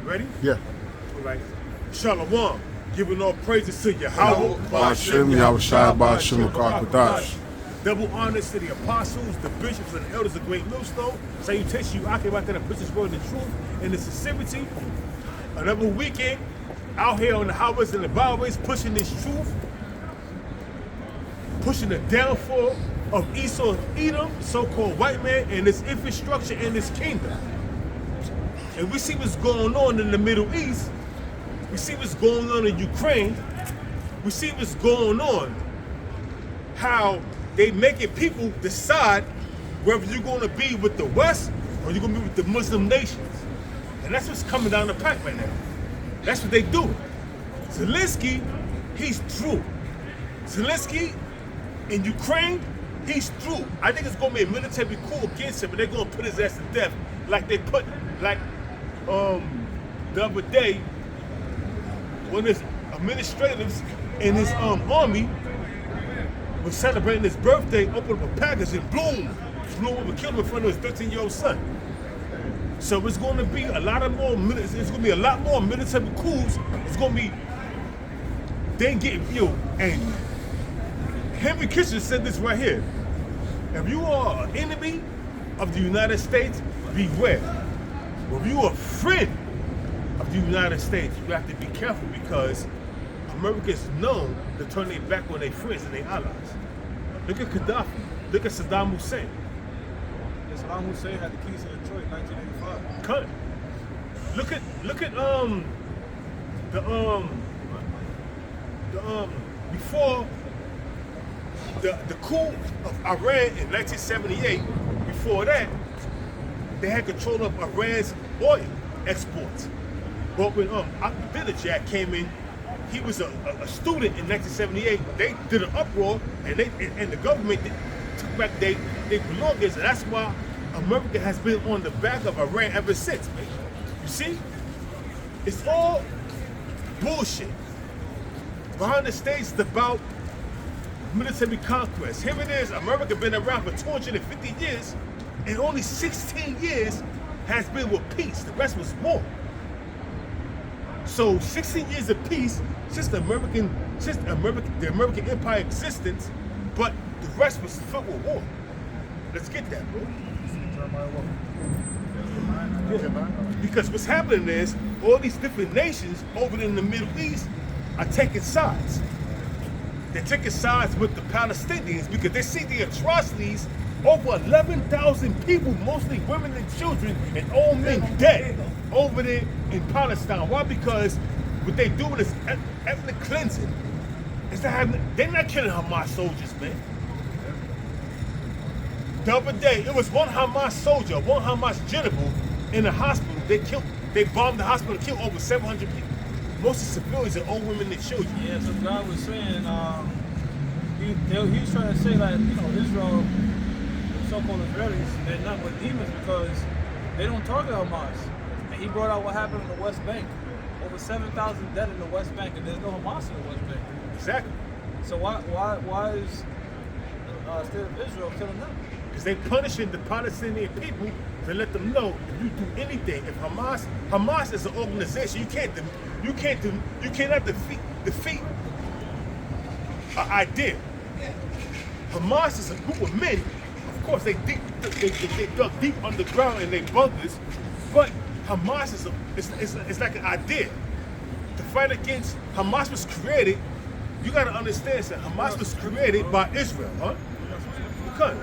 Ready? Yeah. All right. Shalom. Giving all praises to Yahweh. Ba'ashem, Yahushua, Ba'ashem, Akakwadash. Double honors to the apostles, the bishops, and the elders of Great Millstone. Salutation, you came out there, the bishops word the truth and the sincerity. Another weekend out here on the highways and the byways, pushing this truth, pushing the downfall of Esau and Edom, the so-called white man, and his infrastructure and his kingdom. And we see what's going on in the Middle East. We see what's going on in Ukraine. We see what's going on. How they making people decide whether you're going to be with the West or you're going to be with the Muslim nations. And that's what's coming down the pipe right now. That's what they do. Zelensky, he's through. Zelensky in Ukraine, he's through. I think it's going to be a military coup against him, and they're going to put his ass to death like they put, like the other day when his administrators in his army was celebrating his birthday, opened up a package and boom, flew over, killed him in front of his 13-year-old son. So it's going to be a lot of more. It's going to be a lot more military coups. It's going to be they getting you. And Henry Kissinger said this right here: if you are an enemy of the United States, beware. If you are a friend of the United States, you have to be careful because America is known to turn their back on their friends and their allies. Look at Gaddafi. Look at Saddam Hussein. Saddam Hussein had the keys to Detroit in 1985. Cut. Look at before the coup of Iran in 1978. Before that, they had control of Iran's oil exports. But when Ahmadinejad came in, he was a student in 1978. They did an uproar, and the government took back their belongings, and that's why America has been on the back of Iran ever since, man. You see? It's all bullshit. Behind the scenes, it's about military conquest. Here it is, America been around for 250 years, and only 16 years has been with peace. The rest was war. So 16 years of peace since the American Empire existence, but the rest was filled with war. Let's get that, bro. Yeah. Because what's happening is all these different nations over in the Middle East are taking sides. They're taking sides with the Palestinians because they see the atrocities. Over 11,000 people, mostly women and children and old men, dead over there in Palestine. Why? Because what they doing is ethnic cleansing. They're not killing Hamas soldiers, man. The other day, it was one Hamas soldier, one Hamas general in the hospital. They bombed the hospital and killed over 700 people. Mostly civilians and old women and children. Yeah, some guy was saying, he was trying to say that, Israel, so-called Israelis, they're not with demons because they don't target Hamas. And he brought out what happened in the West Bank. Over 7,000 dead in the West Bank, and there's no Hamas in the West Bank. Exactly. So why is the state of Israel killing them? Because they're punishing the Palestinian people to let them know if you do anything. If Hamas is an organization, you cannot defeat an idea. Hamas is a group of men. Of course, they dug deep underground in their bunkers, but Hamas is like an idea. To fight against Hamas was created. You got to understand that Hamas was created by Israel, huh? Okay.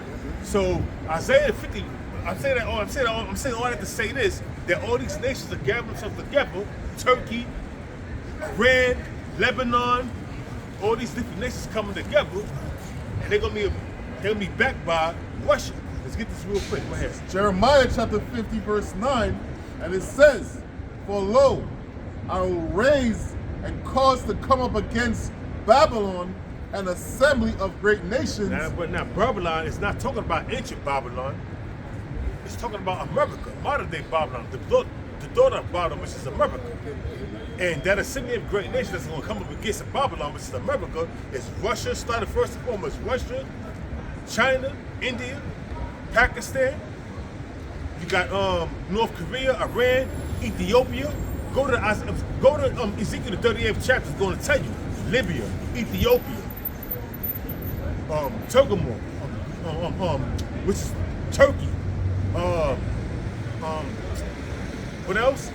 So Isaiah 50. I'm saying all that to say this: that all these nations are gathering themselves together. Turkey, Iran, Lebanon, all these different nations coming together, and they're gonna be backed by Russia. Let's get this real quick. Go ahead. Jeremiah chapter 50 verse 9, and it says, "For lo, I will raise and cause to come up against Babylon an assembly of great nations." But now Babylon is not talking about ancient Babylon. It's talking about America, modern day Babylon, the daughter of Babylon, which is America. And that assembly of great nations that's going to come up against Babylon, which is America, is Russia. Started first and foremost Russia, China, India, Pakistan. You got North Korea, Iran, Ethiopia, Go to Ezekiel the 38th chapter. It's going to tell you Libya, Ethiopia, Turkmore, which is Turkey. What else?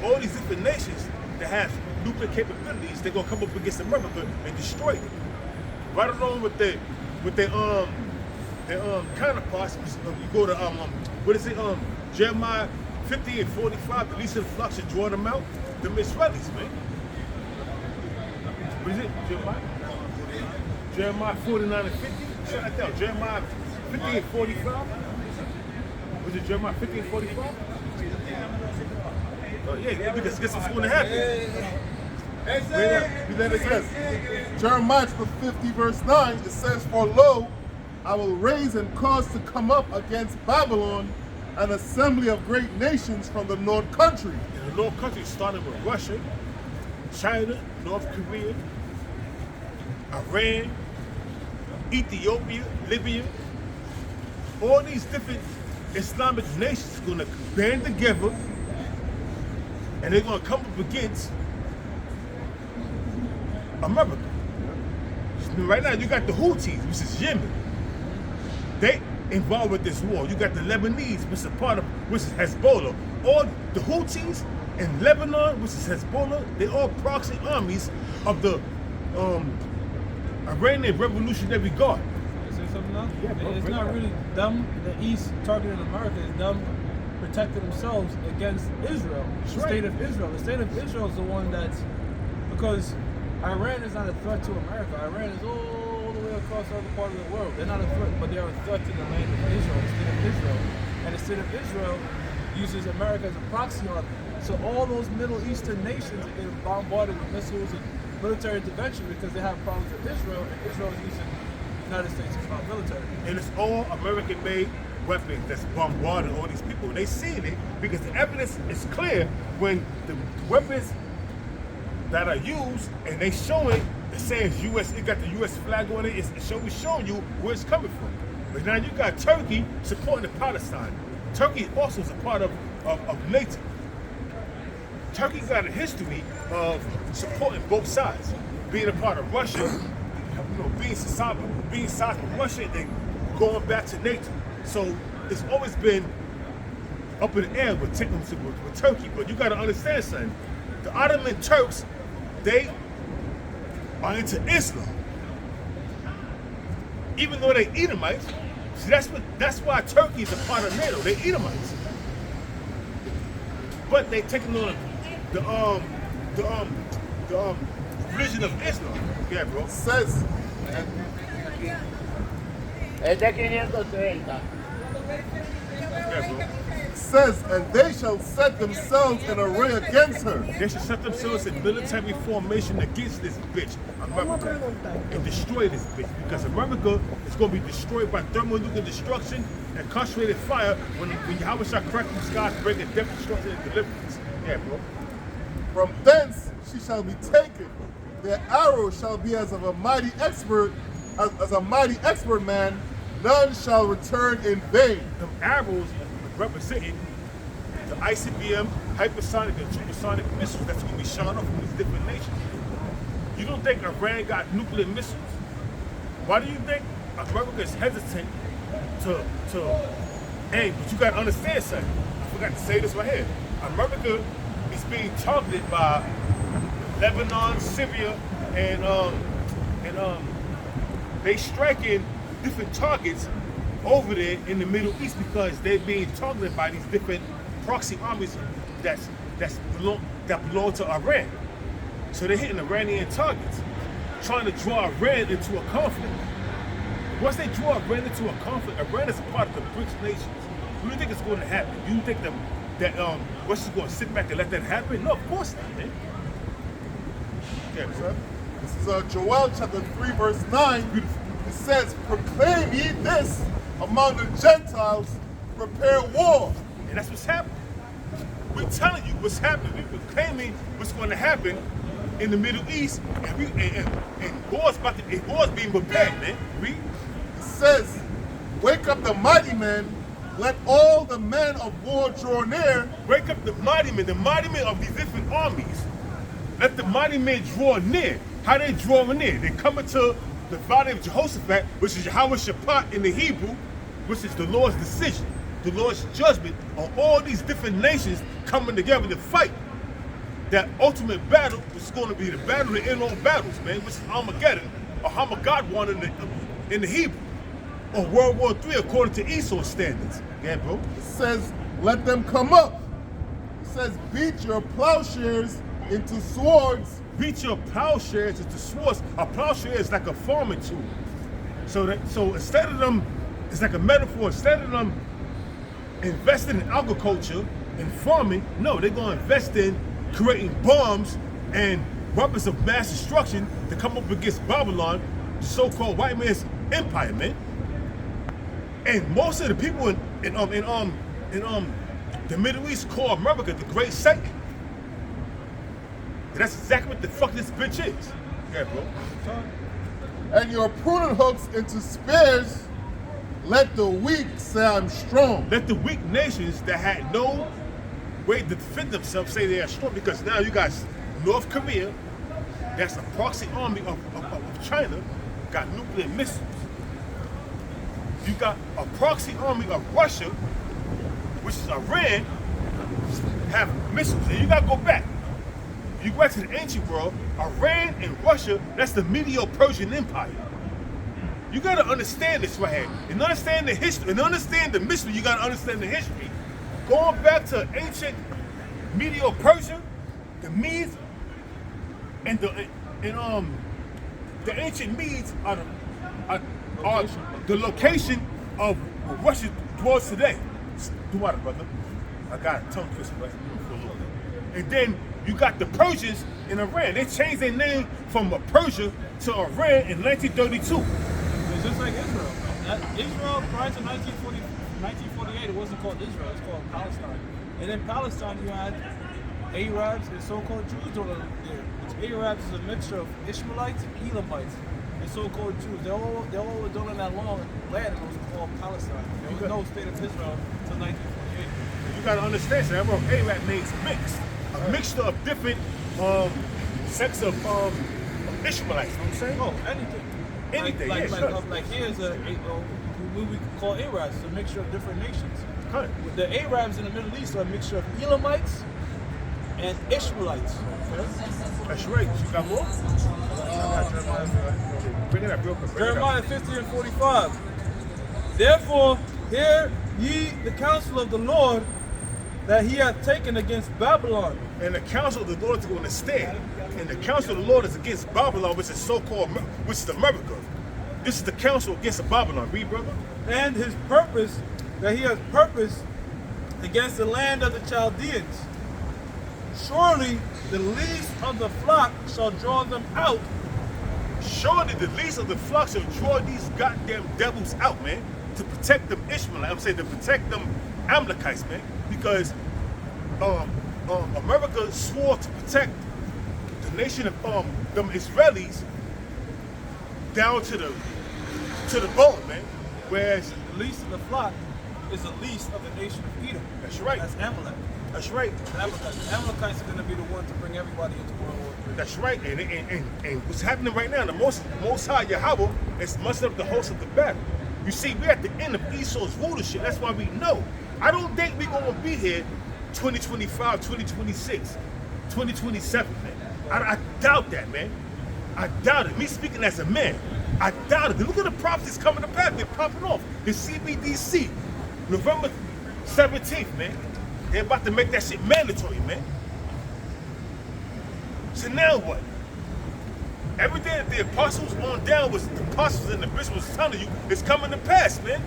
All these different nations that have nuclear capabilities, they're gonna come up against America and destroy them. Right along with their counterparts. You go to what is it? Jeremiah 50 and 45. The least of the flock should draw them out. The Israelis, man. What is it? Jeremiah 49 and 50. Shut that down. Jeremiah 50 and 45. Was it Jeremiah 50 and 45? Yeah, because guess what's going to happen? Then it says, Jeremiah 50 verse 9, it says, for lo, I will raise and cause to come up against Babylon an assembly of great nations from the north country. And the north country started with Russia, China, North Korea, Iran, Ethiopia, Libya. All these different Islamic nations are going to band together and they're going to come up against America. Right now, you got the Houthis, which is Yemen. They involved with this war. You got the Lebanese, which is which is Hezbollah. All the Houthis in Lebanon, which is Hezbollah, they all proxy armies of the Iranian Revolutionary Guard. Say something now? Yeah, bro, it's not really them, the East targeting America, it's them protecting themselves against Israel, the state of Israel. The state of Israel is the one that's, because Iran is not a threat to America. Iran is all the way across the other part of the world. They're not a threat, but they're a threat to the land of Israel, the state of Israel. And the state of Israel uses America as a proxy army. So all those Middle Eastern nations are getting bombarded with missiles and military intervention because they have problems with Israel, and Israel is using the United States military. And it's all American-made weapons that's bombarding all these people. And they seeing it because the evidence is clear when the weapons that are used and they show it, it says U.S., it got the U.S. flag on it, it's showing you where it's coming from. But now you got Turkey supporting the Palestine. Turkey also is a part of NATO. Turkey got a history of supporting both sides, being a part of Russia, being sides with Russia, and then going back to NATO. So it's always been up in the air with Turkey. But you got to understand something. The Ottoman Turks, they are into Islam. Even though they Edomites, see that's why Turkey is a part of NATO. They Edomites. But they taking on the religion of Islam. Yeah, bro. Says, Yeah, bro. says, and they shall set themselves in array against her. They should set themselves in military formation against this bitch, America, and destroy this bitch. Because America is going to be destroyed by thermonuclear destruction and concentrated fire when Yahweh shall crack the skies, bringing death, destruction, and deliverance. Yeah, bro. From thence she shall be taken. Their arrow shall be as of a mighty expert, as a mighty expert man. None shall return in vain. Them arrows representing the ICBM, hypersonic and supersonic missiles that's going to be shot off from these different nations. You don't think Iran got nuclear missiles? Why do you think America is hesitant to aim? But you got to understand something. I forgot to say this right here. America is being targeted by Lebanon, Syria, and they striking different targets over there in the Middle East because they're being targeted by these different proxy armies that belong to Iran. So they're hitting Iranian targets, trying to draw Iran into a conflict. Once they draw Iran into a conflict, Iran is a part of the BRICS nations. What do you think is going to happen? Do you think that Russia's going to sit back and let that happen? No, of course not, man. Yeah, bro. This is Joel chapter 3 verse 9. Beautiful. It says, proclaim ye this among the Gentiles, prepare war. And that's what's happening. We're telling you what's happening. We're proclaiming what's going to happen in the Middle East, and war's being prepared, man. It says, wake up the mighty men, let all the men of war draw near. Break up the mighty men of these different armies. Let the mighty men draw near. How they drawing near? They coming to the valley of Jehoshaphat, which is Yahweh Shaphat in the Hebrew, which is the Lord's decision, the Lord's judgment on all these different nations coming together to fight. That ultimate battle is going to be the battle of end all battles, man, which is Armageddon, or Hamagad in the Hebrew, or World War III according to Esau's standards. Yeah, bro. It says, let them come up. It says, beat your plowshares into swords. Beat your plowshares into swords. A plowshare is like a farming tool. So instead of them, it's like a metaphor, instead of them investing in agriculture and farming, no, they're going to invest in creating bombs and weapons of mass destruction to come up against Babylon, the so-called white man's empire, man. And most of the people in the Middle East call America the Great Satan. And that's exactly what the fuck this bitch is. Yeah, bro. And your pruning hooks into spears. Let the weak say I'm strong. Let the weak nations that had no way to defend themselves say they are strong, because now you got North Korea, that's a proxy army of China, got nuclear missiles. You got a proxy army of Russia, which is Iran, have missiles. And you gotta go back. You go back to the ancient world, Iran and Russia, that's the Medo-Persian Empire. You gotta understand this right here. And understand the history, and understand the mystery, you gotta understand the history. Going back to ancient Medo-Persia, the Medes, and the ancient Medes are the location of where Russia dwells today. Do what, brother? I got a tongue twister right for a little bit. And then you got the Persians in Iran. They changed their name from Persia to Iran in 1932. It's just like Israel. Israel, prior to 1948, it wasn't called Israel, it's called Palestine. And in Palestine, you had Arabs and so-called Jews over there. Which Arabs is a mixture of Ishmaelites and Elamites and so-called Jews. They all were done in that long land, and it was called Palestine. There was no state of Israel until 1948. You gotta understand, so that word Arab means mixed. A mixture of different sects of Ishmaelites, you know what I'm saying? Oh, anything. Anything, like here's what we call Arabs, it's a mixture of different nations. Cut. The Arabs in the Middle East are a mixture of Elamites and Ishmaelites. Okay? That's right. You got more? Bring it up real quick. Jeremiah 50 and 45. Therefore, hear ye the counsel of the Lord that he hath taken against Babylon. And the counsel of the Lord is going to stand. And the counsel of the Lord is against Babylon, which is so-called, which is America. This is the counsel against Babylon. Read, brother. And his purpose, that he has purposed against the land of the Chaldeans. Surely the least of the flock shall draw them out. Surely the least of the flock shall draw these goddamn devils out, man, to protect them Ishmaelites. I'm saying to protect them Amalekites, man, because America swore to protect the nation of them Israelis down to the bone, man. Whereas The least of the flock is the least of the nation of Edom. That's right. That's Amalek. That's right. The Amalekites are going to be the one to bring everybody into World War III. That's right. And what's happening right now, the most high Yahweh is mustering up the host of the battle. You see, we're at the end of Esau's rulership. That's why we know. I don't think we're going to be here 2025, 2026, 2027, man. I doubt that, man. I doubt it. Me speaking as a man, I doubt it. Look at the prophecies coming to pass. They're popping off. The CBDC, November 17th, man. They're about to make that shit mandatory, man. So now what? Everything that the apostles on down was, the apostles and the bishops was telling you, is coming to pass, man.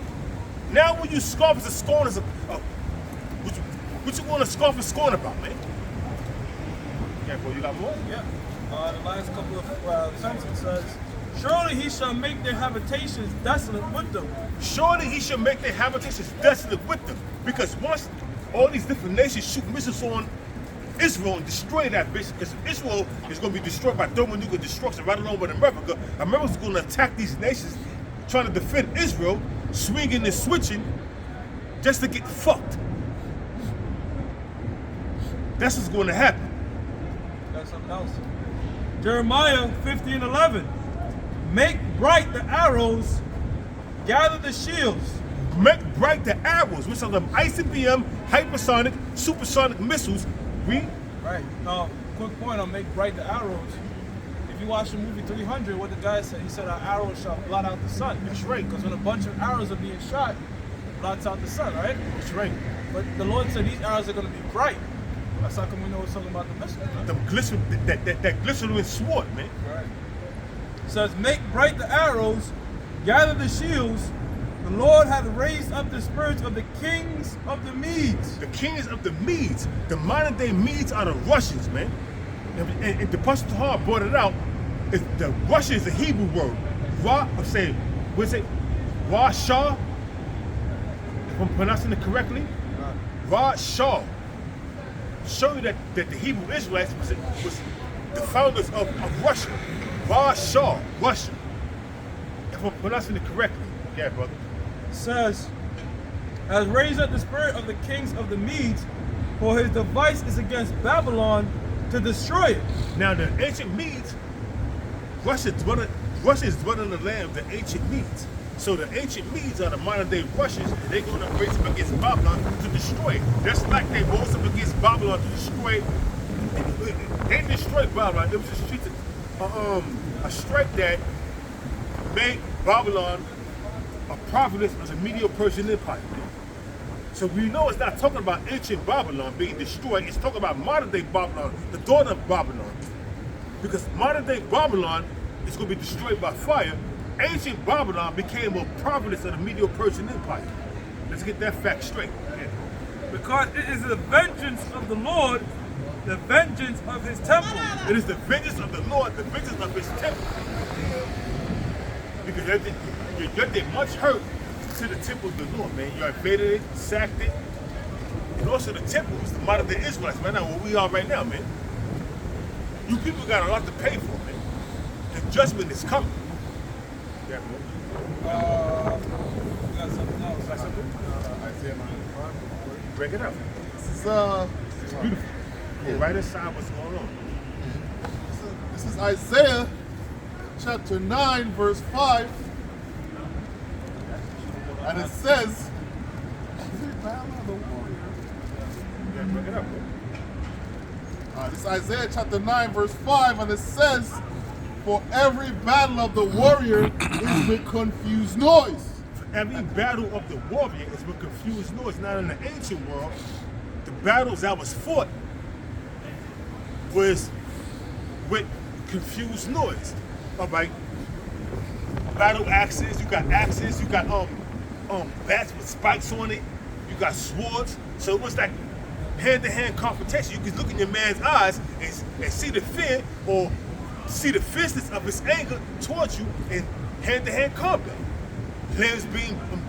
Now when you scoffers and scorners, what you want to scoff and scorn about, man? Yeah, bro, you got more? Yeah. The last couple of sentences says, surely he shall make their habitations desolate with them. Surely he shall make their habitations desolate with them. Because once all these different nations shoot missiles on Israel and destroy that bitch, because Israel is going to be destroyed by thermonuclear destruction right along with America. America's going to attack these nations trying to defend Israel, swinging and switching just to get fucked. That's what's going to happen. Got something else. Jeremiah 50:11. Make bright the arrows, gather the shields. Make bright the arrows, which are the ICBM, hypersonic, supersonic missiles. Read. Right. Quick point on make bright the arrows. If you watch the movie 300, what the guy said, he said our arrows shall blot out the sun. That's right. Because when a bunch of arrows are being shot, it blots out the sun, right? That's right. But the Lord said these arrows are going to be bright. That's how come we know it's talking about the missiles, right? That glittering sword, man. Right. It says, make bright the arrows, gather the shields. The Lord had raised up the spirits of the kings of the Medes. The kings of the Medes, the modern day Medes are the Russians, man. And the Pastor Tahar brought it out. The Russian is a Hebrew word. Ra Shah. If I'm pronouncing it correctly, Ra Shah. Show you that the Hebrew Israelites was the founders of Russia. Ra Shah, Russia. If I'm pronouncing it correctly. Yeah, brother. Says, has raised up the spirit of the kings of the Medes, for his device is against Babylon to destroy it. Now the ancient Medes, Russia is dwelling the land of the ancient Medes. So the ancient Medes are the modern day Russians, and they're going to raise up against Babylon to destroy it. Just like they rose up against Babylon to destroy it. They destroyed Babylon. It was a strike that made Babylon a province of the Medo-Persian Empire. So we know it's not talking about ancient Babylon being destroyed. It's talking about modern day Babylon, the daughter of Babylon. Because modern day Babylon is going to be destroyed by fire. Ancient Babylon became a province of the Medo-Persian Empire. Let's get that fact straight. Yeah. Because it is the vengeance of the Lord, the vengeance of his temple. It is the vengeance of the Lord, the vengeance of his temple. Because you did much hurt to the temple of the Lord, man. You invaded it, sacked it. And also the temple is the modern day Israelites right now, where we are right now, man. You people got a lot to pay for, man. The judgment is coming. Yeah, man. We got something else. Got something? Isaiah 9. Break it up. This is It's beautiful. Yeah, right inside what's going on. This is Isaiah chapter 9, verse 5. And it says, Yeah, break it up, man. this is Isaiah chapter 9, verse 5, and it says, for every battle of the warrior is with confused noise. Every battle of the warrior is with confused noise. Now in the ancient world, the battles that was fought was with confused noise. All right. Battle axes, you got bats with spikes on it, you got swords. So it was like hand-to-hand confrontation. You could look in your man's eyes and see the fear or see the fierceness of his anger towards you in hand-to-hand combat. Limbs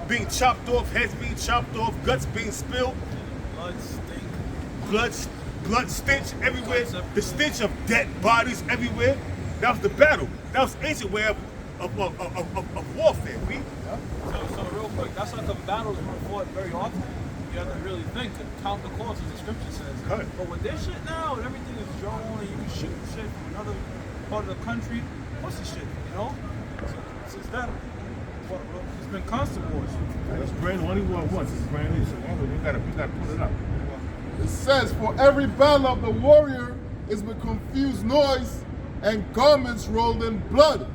being chopped off, heads being chopped off, guts being spilled, blood stench everywhere, the stench of dead bodies everywhere. That was the battle. That was ancient way of warfare. So real quick, that's how the battles were fought very often. You have to really think and count the costs, as the scripture says. Right. But with this shit now, and everything is drone, and you can shoot shit from another part of the country, what's the shit, you know? So since then, it's been constant wars. It's brand only war once. It's brand new. So we gotta put it up. It says, for every battle of the warrior is with confused noise and garments rolled in blood.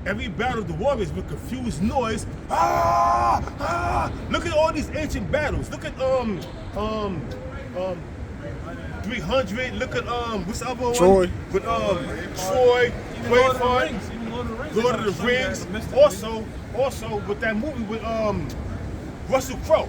Every battle of the warriors with confused noise. Look at all these ancient battles. Look at 300. Look at what's the other one? Troy. With Troy, Braveheart, Lord of the Rings. Also with that movie with Russell Crowe,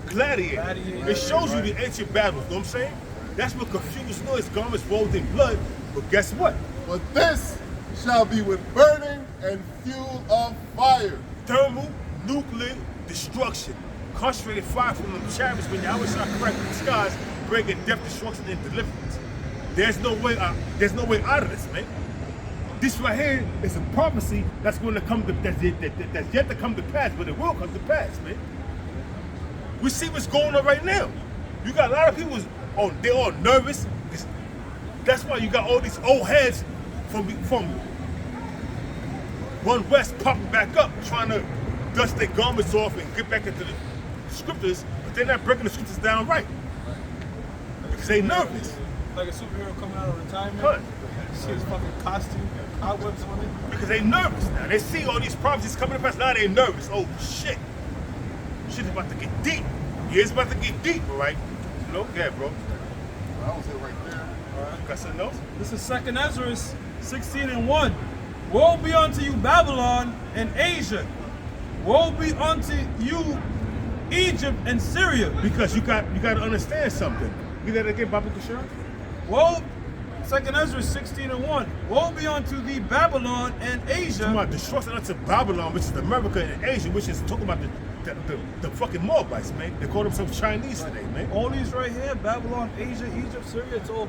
Gladiator. It shows you the ancient battles. You know what I'm saying? That's what confused noise, garments rolled in blood. But guess what? But this shall be with burning and fuel of fire. Thermal, nuclear destruction. Concentrated fire from them chariots when Yahweh shall crack the skies, bringing death, destruction, and deliverance. There's no way out of this, man. This right here is a prophecy that's going to come to that's yet to come to pass, but it will come to pass, man. We see what's going on right now. You got a lot of people they're all nervous. That's why you got all these old heads from One West popping back up, trying to dust their garments off and get back into the scriptures, but they're not breaking the scriptures down right. Because they nervous. Like a superhero coming out of retirement. Cut. You see his fucking costume, cobwebs on it. Because they nervous now. They see all these prophecies coming to pass. Now they nervous. Oh shit. Shit is about to get deep. Yeah, it's about to get deep, all right? You know? Yeah, bro. That was it right there. All right. Got something else? This is 2nd Ezra 16:1. Woe be unto you, Babylon and Asia. Woe be unto you, Egypt and Syria. Because you got to understand something. Read that again, Baba Kushara. Woe, 2nd Ezra 16:1. Woe be unto thee, Babylon and Asia. Talking about destruction unto Babylon, which is America and Asia, which is talking about the fucking Moabites, man. They call themselves Chinese today, man. All these right here, Babylon, Asia, Egypt, Syria, it's all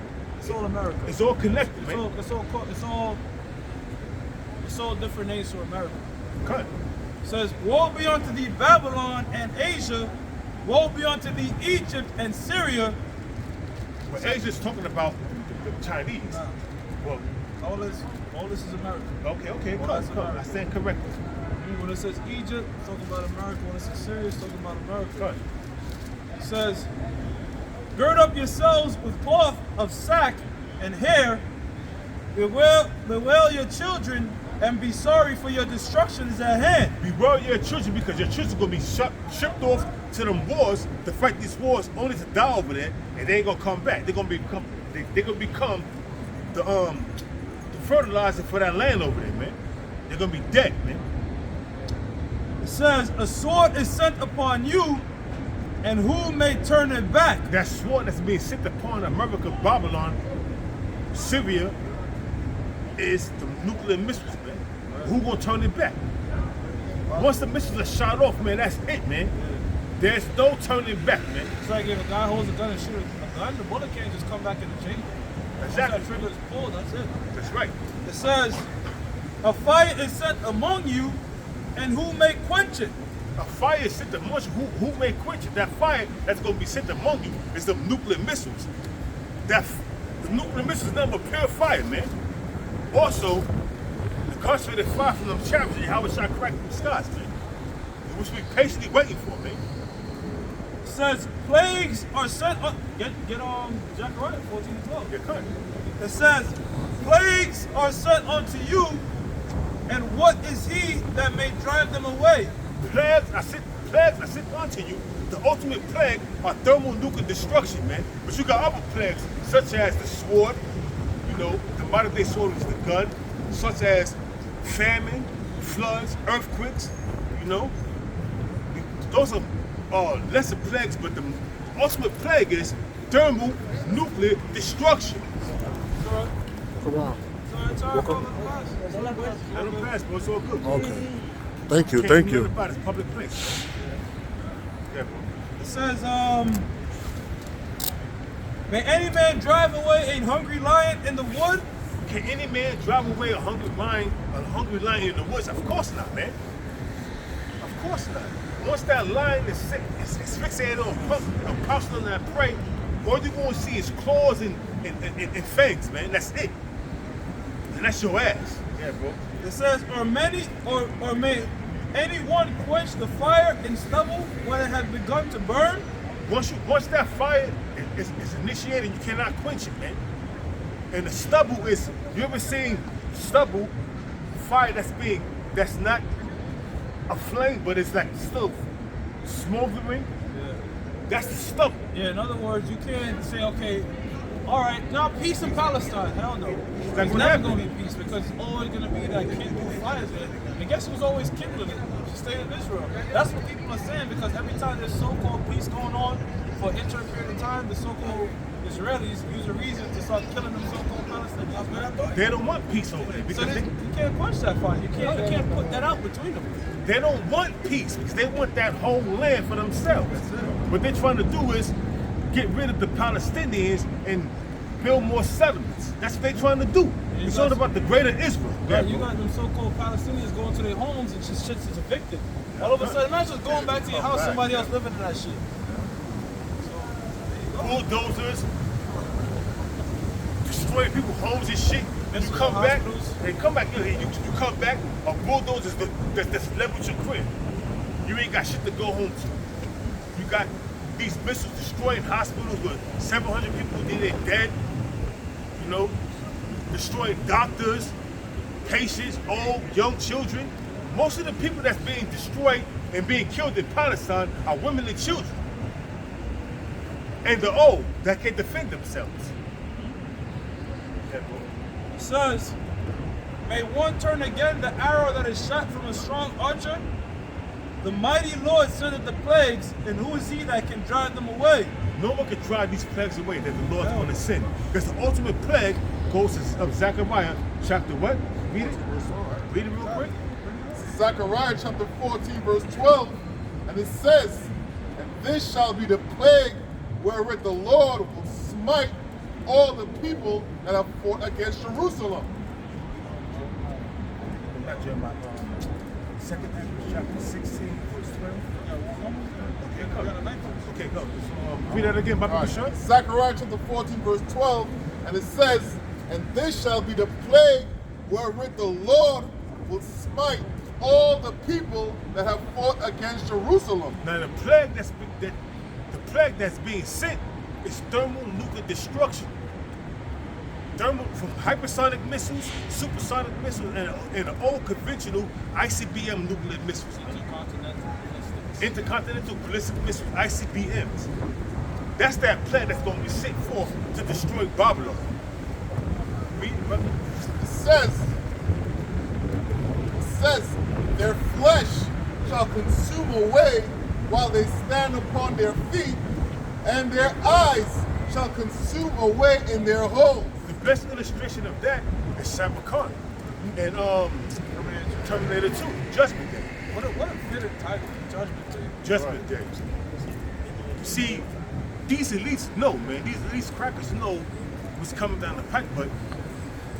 America. It's all connected, man. It's all different names for America. Cut. It says, woe be unto thee, Babylon and Asia. Woe be unto thee, Egypt and Syria. But Asia's talking about the Chinese. Nah. Well, All this is America. okay, Well, cut. that's America. I stand corrected. When it says Egypt, it's talking about America. When it says Syria, it's talking about America. Cut. It says, gird up yourselves with cloth of sack and hair, bewail your children, and be sorry for your destruction is at hand. Beware your children, because your children going to be shipped off to them wars to fight these wars, only to die over there, and they ain't going to come back. They're going to become the fertilizer for that land over there, man. They're going to be dead, man. It says, a sword is sent upon you, and who may turn it back? That sword that's being sent upon America, Babylon, Syria, is the nuclear missiles, man. Who gonna turn it back? Once the missiles are shot off, man, that's it, man. There's no turning back, man. It's like if a guy holds a gun and shoots a gun, the bullet can't just come back in the chamber. Exactly. Once that trigger is pulled, that's it. That's right. It says, a fire is set among you, and who may quench it? A fire is sent among you. Who may quench it? That fire that's gonna be sent among you is the nuclear missiles. The nuclear missiles is nothing but pure fire, man. Also, the concentrated fire from them chariots, how it shot crack from the skies, man. Which we patiently waiting for, man. It says, plagues are sent on. Get Zechariah 14:12. Get cut. It says, plagues are sent unto you, and what is he that may drive them away? Plagues I sent unto you. The ultimate plague are thermonuclear destruction, man. But you got other plagues, such as the sword, you know, the modern day sword is the gun, such as famine, floods, earthquakes, you know. Those are lesser plagues, but the ultimate plague is thermonuclear destruction. Come on. Let Let them pass, bro. It's all good. Okay. Thank you. Can't Thank do you. nothing about it. It's a public place. Yeah, bro. It says, may any man drive away a hungry lion in the wood? Can any man drive away a hungry lion in the woods? Of course not, man. Of course not. Once that lion is fixated on pouncing on that prey, all you're going to see is claws and fangs, man. That's it. And that's your ass. Yeah, bro. It says, or may anyone quench the fire in stubble when it has begun to burn? Once that fire is initiated, you cannot quench it, man. And the stubble is, you ever seen stubble, fire that's not a flame, but it's like still smoldering? Yeah. That's the stubble. Yeah, in other words, you can't say, okay, all right, now peace in Palestine. Hell no. There's what never happened. going to be peace because it's always going to be that kindled fires there. And guess who's always kindling it? The state of Israel. That's what people are saying because every time there's so-called peace going on for an interim period of time, the so-called Israelis use a reason to start killing them so-called Palestinians. They don't want peace over there So because you can't quench that fire. You can't put that out between them. they don't want peace because they want that whole land for themselves. What they're trying to do is get rid of the Palestinians and build more settlements. That's what they're trying to do. It's all about the greater Israel. Right, you got them so-called Palestinians going to their homes and just shit's is evicted. All of a sudden, imagine just going back to your house, somebody else living in that shit. bulldozers, destroying people's homes and shit. And you Missile come back, hospitals. they come back, you come back, a bulldozer that's leveled your crib. You ain't got shit to go home to. You got these missiles destroying hospitals with 700 people dead, you know, destroying doctors, patients, old, young children. Most of the people that's being destroyed and being killed in Palestine are women and children. And the old that can defend themselves. It says, may one turn again the arrow that is shot from a strong archer? The mighty Lord sendeth the plagues, and who is he that can drive them away? No one can drive these plagues away that the Lord's going to send. Because the ultimate plague goes to Zechariah chapter what? Read it. Read it real quick. Zechariah chapter 14, verse 12, and it says, and this shall be the plague wherewith the Lord will smite all the people that have fought against Jerusalem. Not Jeremiah. Second chapter 16, verse 12. Okay, go. Read that again, Bible Bishop. Zechariah chapter 14, verse 12, and it says, and this shall be the plague wherewith the Lord will smite all the people that have fought against Jerusalem. Now the plague that's being sent is thermonuclear destruction. From hypersonic missiles, supersonic missiles, and the old conventional ICBM nuclear missiles. Intercontinental ballistic missiles, ICBMs. That's that plague that's going to be sent forth to destroy Babylon. Read, brother. It says, their flesh shall consume away while they stand upon their feet, and their eyes shall consume away in their holes. The best illustration of that is Sabbakan and Terminator 2, Judgment Day. What a fitting title, Judgment Day. Judgment Day. See, these elites know, man. These elites crackers know what's coming down the pipe, but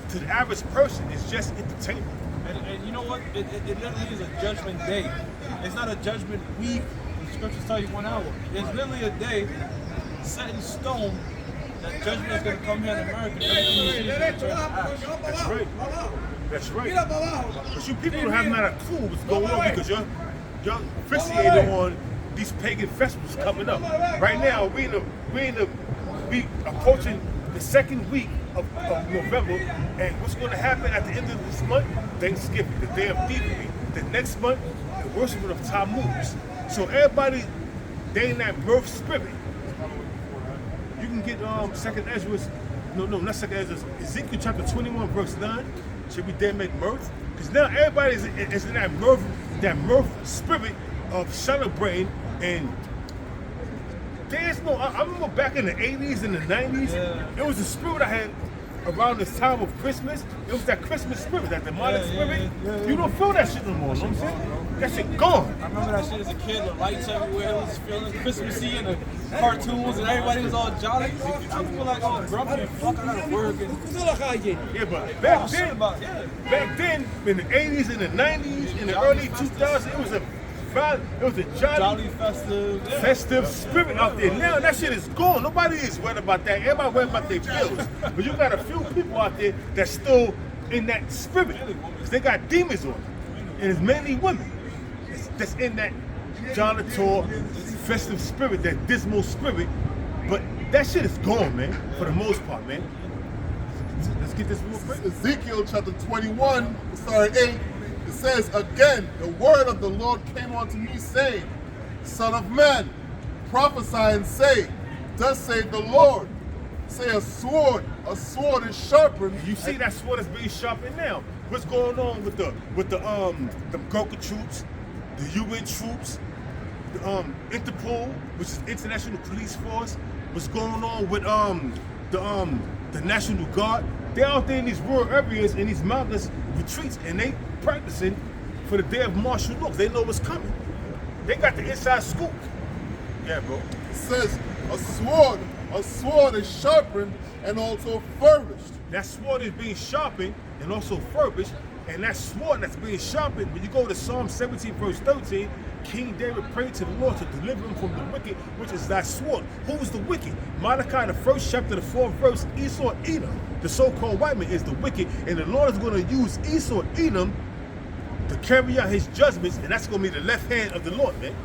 to the average person, it's just entertainment. And you know what? It literally is a judgment day. It's not a judgment week. The scriptures tell you 1 hour. It's literally a day set in stone that judgment is going to come here in America. Everything you see is going to turn to ash. That's right. That's right. But you people don't have not a clue what's going on because you're fixated on these pagan festivals coming up. Right now, we approaching the second week of November, and what's going to happen at the end of this month? Thanksgiving, the day of thievery. The next month, the worship of Tammuz. So everybody, they in that birth spirit. You can get Second Ezra's, not Second Ezra's, Ezekiel chapter 21, verse 9. Should we dare make mirth? Because now everybody is in that mirth spirit of celebrating. And there's no, I remember back in the 80s and the 90s, it was a spirit I had around this time of Christmas. It was that Christmas spirit, that demonic spirit. You don't feel that shit no more, you know what I'm saying? That shit gone. I remember that shit as a kid, the lights everywhere, it was feeling Christmassy and the cartoons and everybody was all jolly. I feel like all grumpy and fuck, I gotta work and Yeah, but back then, in the 80s and the 90s, in the early 2000s, it was a jolly festive spirit out there. Now that shit is gone. Nobody is worried about that. Everybody worried about their bills. But you got a few people out there that's still in that spirit. Because they got demons on them. And it's mainly women that's in that Jonathan festive spirit, that dismal spirit. But that shit is gone, man, for the most part, man. Let's get this real quick. Ezekiel chapter 21, starting 8. It says, again, the word of the Lord came unto me, saying, Son of man, prophesy and say, thus saith the Lord, say a sword is sharpened. You see that sword is being sharpened now. What's going on with the Gurkha troops, the UN troops, the Interpol, which is International Police Force? What's going on with the National Guard? They're out there in these rural areas, in these mountainous retreats, and they practicing for the day of martial law. They know what's coming. They got the inside scoop. Yeah, bro. It says, a sword a sword is sharpened and also furbished. That sword is being sharpened and also furbished. And that sword that's being sharpened, when you go to Psalm 17, verse 13, King David prayed to the Lord to deliver him from the wicked, which is thy sword. Who's the wicked? Malachi, the first chapter, the 4th verse, Esau, Edom, the so-called white man, is the wicked. And the Lord is going to use Esau, Edom, to carry out his judgments, and that's going to be the left hand of the Lord, man.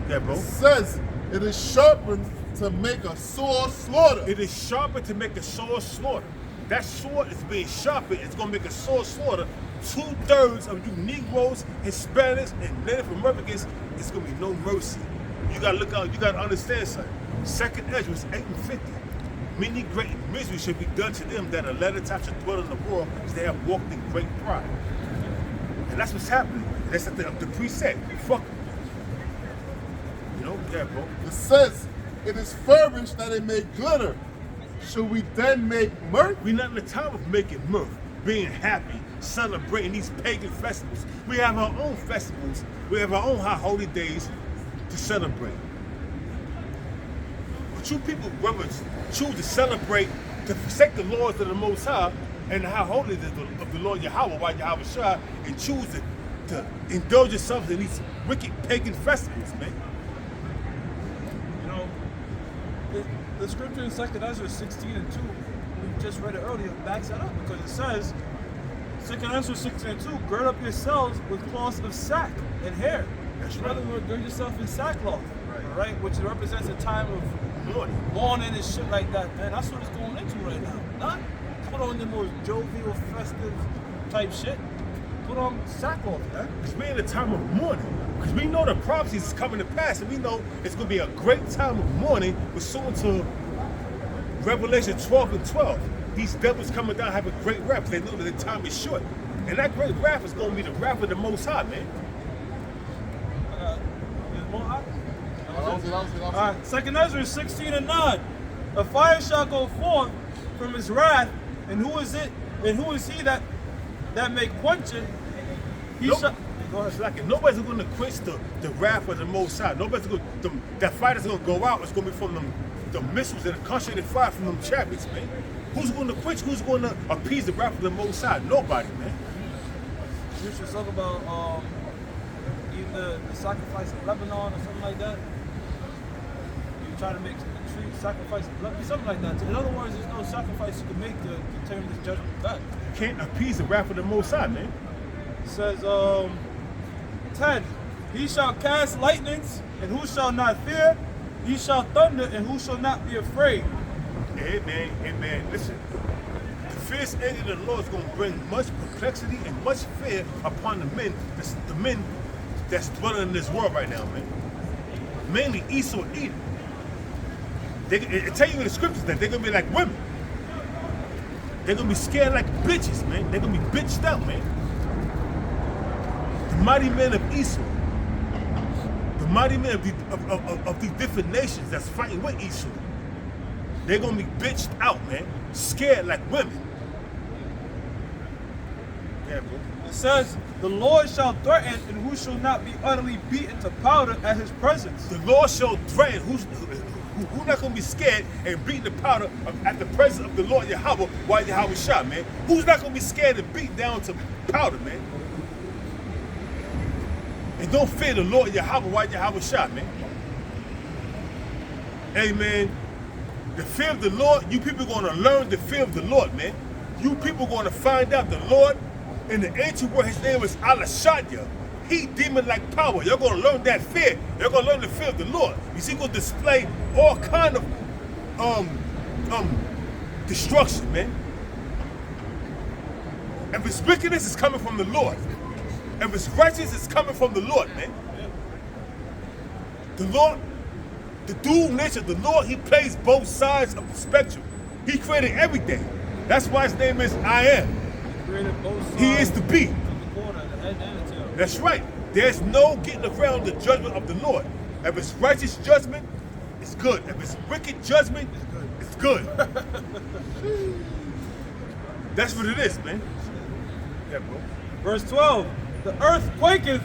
Yeah, bro. It says it is sharpened to make a sore slaughter. It is sharpened to make a sore slaughter. That sword is being sharpened. It's going to make a sore slaughter. 2/3 of you Negroes, Hispanics, and Native Americans, it's going to be no mercy. You got to look out. You got to understand something. 2nd Ezra 8:50. Many great misery should be done to them that are latter times to dwell in the world, as they have walked in great pride. And that's what's happening. That's the precept. Fuck them. You know? Yeah, bro. It says it is furbished that it may glitter. Should we then make mirth? We're not in the time of making mirth, being happy, celebrating these pagan festivals. We have our own festivals. We have our own high holy days to celebrate. But you people, brothers, choose to celebrate, to forsake the laws of the Most High and the high holiness of the Lord Yahweh, while Yahweh Shah, and choose to indulge yourselves in these wicked pagan festivals, man. You know, the scripture in 2nd Ezra 16:2, we just read it earlier, backs that up because it says, 2nd Ezra 16:2, gird up yourselves with cloths of sack and hair. That's In right. other words, gird yourself in sackcloth, Right. right? Which represents a time of mourning and shit like that, man. That's what it's going into right now. Not put on the most jovial, festive type shit. Put on sackcloth, man. Because we're in a time of mourning. Because we know the prophecies is coming to pass, and we know it's going to be a great time of mourning pursuant to Revelation 12:12. These devils coming down have a great wrath. They know that their time is short. And that great wrath is going to be the wrath of the Most High, man. There's more hot? That was it. All right, 2nd Ezra 16:9. A fire shall go forth from his wrath, and who is it? And who is he that may quench it? He Nope. shall. Go ahead. It's like nobody's going to quench the wrath of the Most High. Nobody's going to, that fire that's going to go out is going to be from the missiles and the concentrated fire from them chariots, man. Who's going to quench? Who's going to appease the wrath of the Most High? Nobody, man. You should talk about either the sacrifice of Lebanon or something like that. You try to make a tree sacrifice of Lebanon, something like that. In other words, there's no sacrifice you can make to turn this judgment back. You can't appease the wrath of the Most High, man. It says, 10, he shall cast lightnings, and who shall not fear? He shall thunder, and who shall not be afraid? Amen, amen. Listen, the fierce anger of the Lord is going to bring much perplexity and much fear upon the men that's dwelling in this world right now, man. Mainly Esau, Edom. It tell you in the scriptures that they're going to be like women. They're going to be scared like bitches, man. They're going to be bitched out, man. The mighty men of Esau. The mighty men of these different nations that's fighting with Esau. They're going to be bitched out, man. Scared like women. Yeah, bro. It says, the Lord shall threaten, and who shall not be utterly beaten to powder at his presence? The Lord shall threaten. Who's not going to be scared and beaten the powder at the presence of the Lord Yahweh while Yahweh shot, man? Who's not going to be scared and beat down to powder, man? And don't fear the Lord Yahweh while Yahweh shot, man. Amen. The fear of the Lord, you people are going to learn the fear of the Lord, man. You people are going to find out the Lord in the ancient word, his name is Alashadya. He demon-like power. You're going to learn that fear. You're going to learn the fear of the Lord. You see, he's going to display all kind of destruction, man. If his wickedness is coming from the Lord, if his righteousness is coming from the Lord, man. The Lord, the dual nature, the Lord, he plays both sides of the spectrum. He created everything. That's why his name is I Am. He is the be. That's right. There's no getting around the judgment of the Lord. If it's righteous judgment, it's good. If it's wicked judgment, it's good. That's what it is, man. Yeah, bro. Verse 12, the earth quaketh,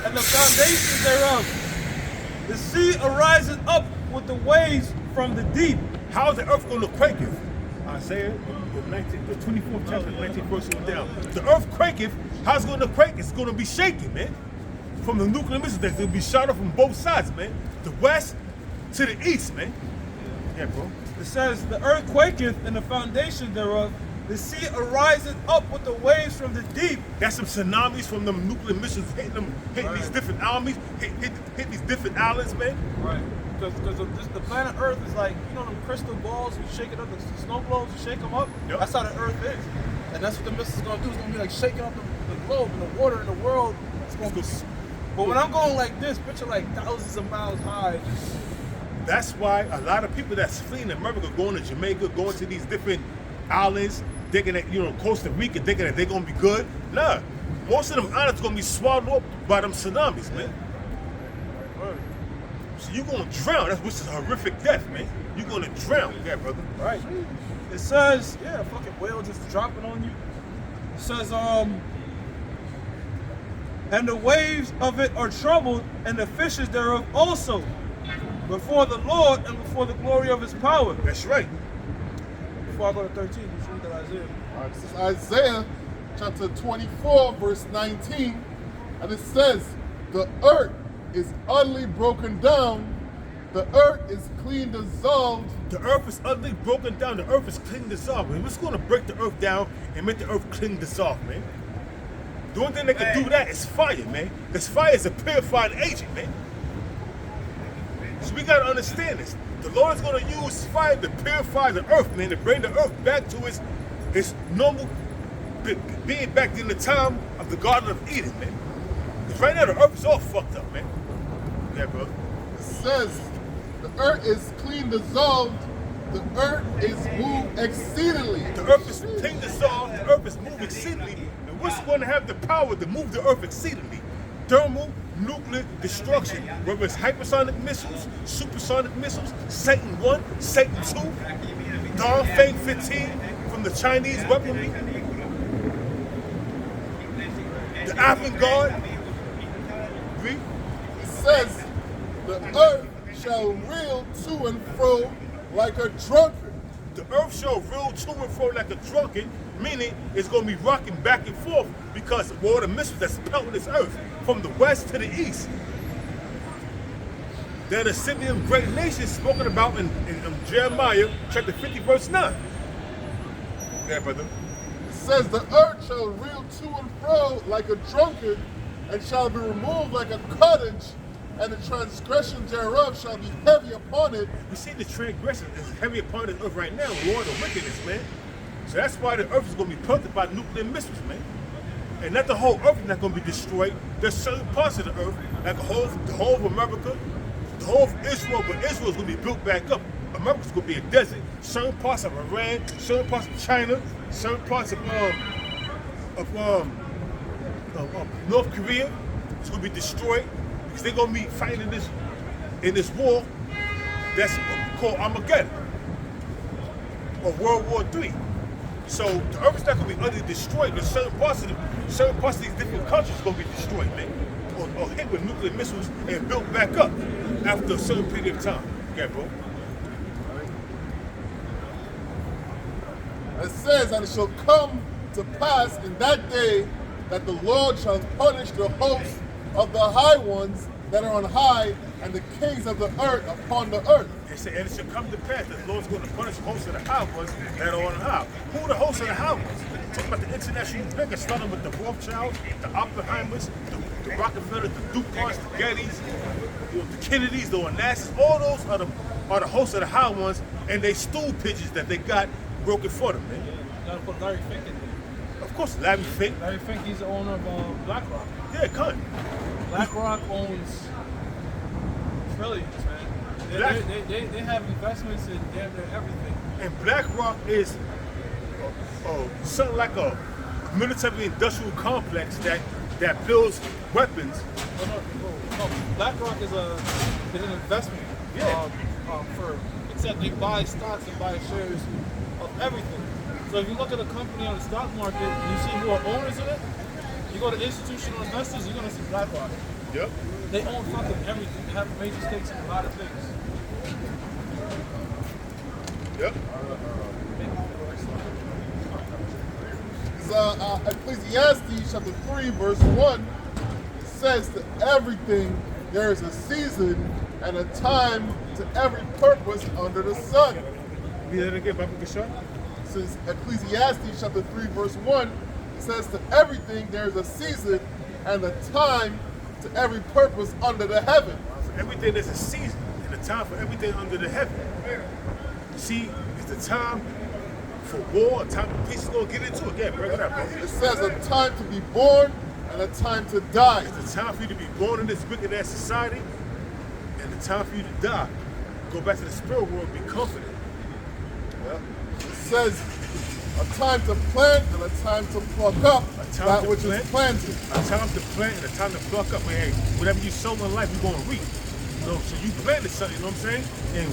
and the foundations thereof. The sea arises up with the waves from the deep. How is the earth going to quaketh? Isaiah, the 24th chapter, 19th verse on down. The earth quaketh. How's it going to quake? It's going to be shaking, man. From the nuclear missiles that will be shot off from both sides, man. The west to the east, man. Yeah, bro. It says, the earth quaketh and the foundation thereof. The sea ariseth up with the waves from the deep. That's some tsunamis from them nuclear missiles hitting these different armies, hit these different islands, man. Right. Because the planet Earth is like, you know, them crystal balls, you shake it up, the snow globes, you shake them up. Yep. That's how the Earth is. And that's what the missile's going to do. It's going to be like shaking up the globe and the water in the world. It's going to But when I'm going like this, picture like thousands of miles high. That's why a lot of people that's fleeing America, going to Jamaica, going to these different islands, thinking that, you know, Costa Rica, thinking that they're going to be good. Nah, most of them islands going to be swallowed up by them tsunamis, man. So you're going to drown. That's which is a horrific death, man. You're going to drown. Yeah, brother. Right. It says, yeah, a fucking whale just dropping on you. It says, and the waves of it are troubled, and the fishes thereof also, before the Lord and before the glory of his power. That's right. Before I go to 13, just read that Isaiah. All right, this is Isaiah chapter 24, verse 19. And it says, the earth is utterly broken down. The earth is clean dissolved. The earth is utterly broken down. The earth is clean dissolved. Man, what's going to break the earth down and make the earth clean dissolved, man? The only thing that can do that is fire, man. Because fire is a purifying agent, man. So we got to understand this. The Lord is going to use fire to purify the earth, man, to bring the earth back to its normal being back in the time of the Garden of Eden, man. Because right now the earth is all fucked up, man. Yeah, bro. It says, the earth is clean dissolved. The earth is moved exceedingly. The earth is clean dissolved. The earth is moved exceedingly. And what's going to have the power to move the earth exceedingly? Thermal, nuclear destruction, whether it's hypersonic missiles, supersonic missiles, Satan 1, Satan 2, Dongfeng 15 from the Chinese weaponry, the avant-garde. Read. It says, the earth shall reel to and fro like a drunkard. The earth shall reel to and fro like a drunken, meaning it's going to be rocking back and forth because of all the missiles that's pelting this earth from the west to the east. They're the city of great nations spoken about in Jeremiah chapter 50 verse 9. Yeah, brother. It says, the earth shall reel to and fro like a drunkard, and shall be removed like a cottage, and the transgression thereof shall be heavy upon it. We see the transgression is heavy upon this earth right now, war the wickedness, man. So that's why the earth is going to be pelted by nuclear missiles, man. And not the whole earth is not going to be destroyed. There's certain parts of the earth, like the whole of America, the whole of Israel, but Israel is going to be built back up. America's going to be a desert. Certain parts of Iran, certain parts of China, certain parts of North Korea is going to be destroyed because they're going to be fighting in this war that's called Armageddon or World War III. So the earth is not going to be utterly destroyed, but certain parts of these different countries are going to be destroyed, man, or hit with nuclear missiles and built back up after a certain period of time. Yeah, bro. It says, and it shall come to pass in that day that the Lord shall punish the hosts of the high ones that are on high, and the kings of the earth upon the earth. They say, and it shall come to pass that the Lord's going to punish the hosts of the high ones that are on high. Who are the hosts of the high ones? Talking about the international bankers, starting with the Rothschilds, the Oppenheimers, the Rockefellers, the DuPonts, the Gettys, the Kennedys, the Onassis. All those are the hosts of the high ones, and they stool pigeons that they got broken for them, man. You gotta put Larry Fink in there. Of course, Larry Fink. Larry Fink, he's the owner of BlackRock. Yeah, cut. BlackRock owns trillions, man. They have investments in damn near everything. And BlackRock is something like a military-industrial complex that builds weapons. No. BlackRock is an investment. Yeah. Except they buy stocks and buy shares of everything. So if you look at a company on the stock market and you see who are owners of it, you go to institutional investors, you're gonna see BlackRock. Yep. They own fucking everything. They have major stakes in a lot of things. Yep. Ecclesiastes chapter 3, verse 1 says to everything there is a season and a time to every purpose under the sun. Read that again, Bible Kishar. Since Ecclesiastes chapter 3, verse 1 says to everything there is a season and a time to every purpose under the heaven. For everything there's a season and a time for everything under the heaven. See, it's the time for war, a time for peace. We're going to get into it. Yeah, bring it up, bro. It says a time to be born and a time to die. It's the time for you to be born in this wicked ass society and the time for you to die. Go back to the spirit world and be comforted. Yeah. It says a time to plant and a time to pluck up that which is planted. A time to plant and a time to pluck up. Hey, whatever you sow in life, you're going to reap. You know, so you planted something, you know what I'm saying? And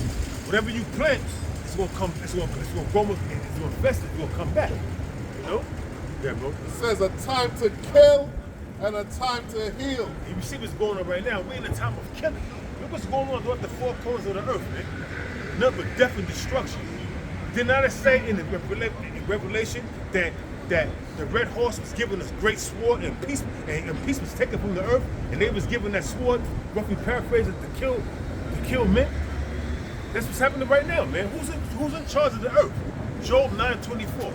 whatever you plant, it's going to come, it's going to grow, and it's going to invest, it's going to come back. You know? Yeah, bro. It says a time to kill and a time to heal. And you see what's going on right now. We're in a time of killing. Look what's going on throughout the four corners of the earth, man. Nothing but death and destruction. Did not it say in Revelation that the red horse was giving us great sword and peace was taken from the earth, and they was given that sword, roughly paraphrased, to kill men? That's what's happening right now, man. Who's in charge of the earth? Job 9:24.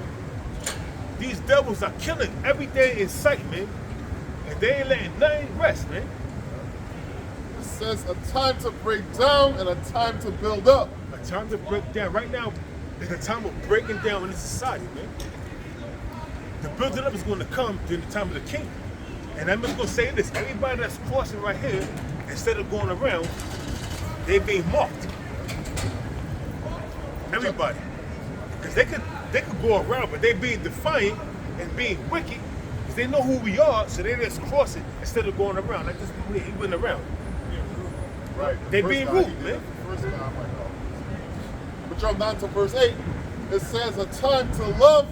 These devils are killing everything in sight, man, and they ain't letting nothing rest, man. It says a time to break down and a time to build up. A time to break down. Right now, it's a time of breaking down in this society, man. The building up is going to come during the time of the king. And I'm just going to say this. Everybody that's crossing right here, instead of going around, they're being marked. Everybody. Because they could go around, but they're being defiant and being wicked because they know who we are, so they just cross it instead of going around. Like this dude here, he went around. Right. They being rude, man. But jump down to verse 8. It says a time to love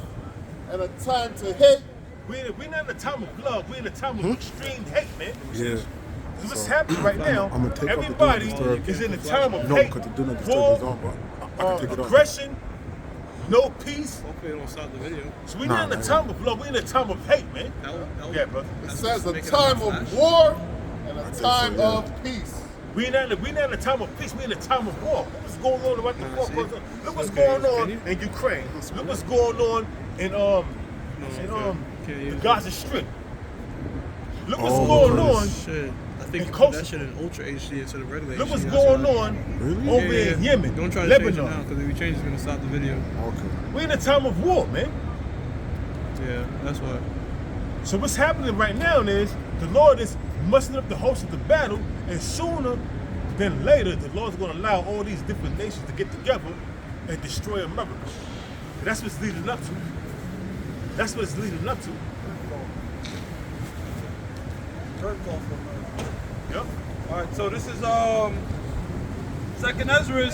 and a time to hate. We're not in a time of love. We're in a time of extreme hate, man. Yeah. What's happening right now, I'm gonna take everybody off the do not is in a time of No, hate, because the do not disturb war, is on, but I can take it off. aggression, no peace. Hopefully, it don't stop the video. So we're not in a time of love. We're in a time of hate, man. Yeah, brother. It says a time of war and a time of peace. We're not in a time of peace. We're in a time of war. Look what's going on about the war. Look what's going on in Ukraine. Look what's going on in the Gaza Strip. Look what's going on. Shit. I think in put Coastal. that shit in Ultra HD instead of regular HD. Look what's That's going why. on over in Yemen, Don't try to change it now, Lebanon. because if you change, it's gonna stop the video. Okay. We're in a time of war, man. Yeah, that's why. So what's happening right now is the Lord is mustering up the host of the battle, and sooner than later, the Lord's going to allow all these different nations to get together and destroy America. And that's what it's leading up to. That's what it's leading up to. Yep. All right, so this is Second Ezra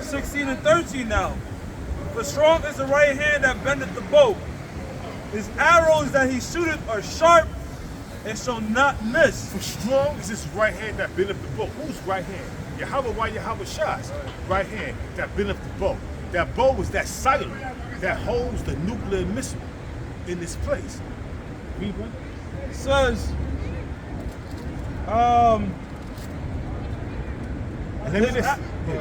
16 and 13 now. For strong is the right hand that bendeth the bow. His arrows that he shooteth are sharp and shall not miss. For strong is his right hand that bendeth the bow. Whose right hand? Yahweh, why Yahweh Shah's right hand that bendeth the bow. That bow is that sight that holds the nuclear missile in this place. Read, brother. It says, And let me just, yeah.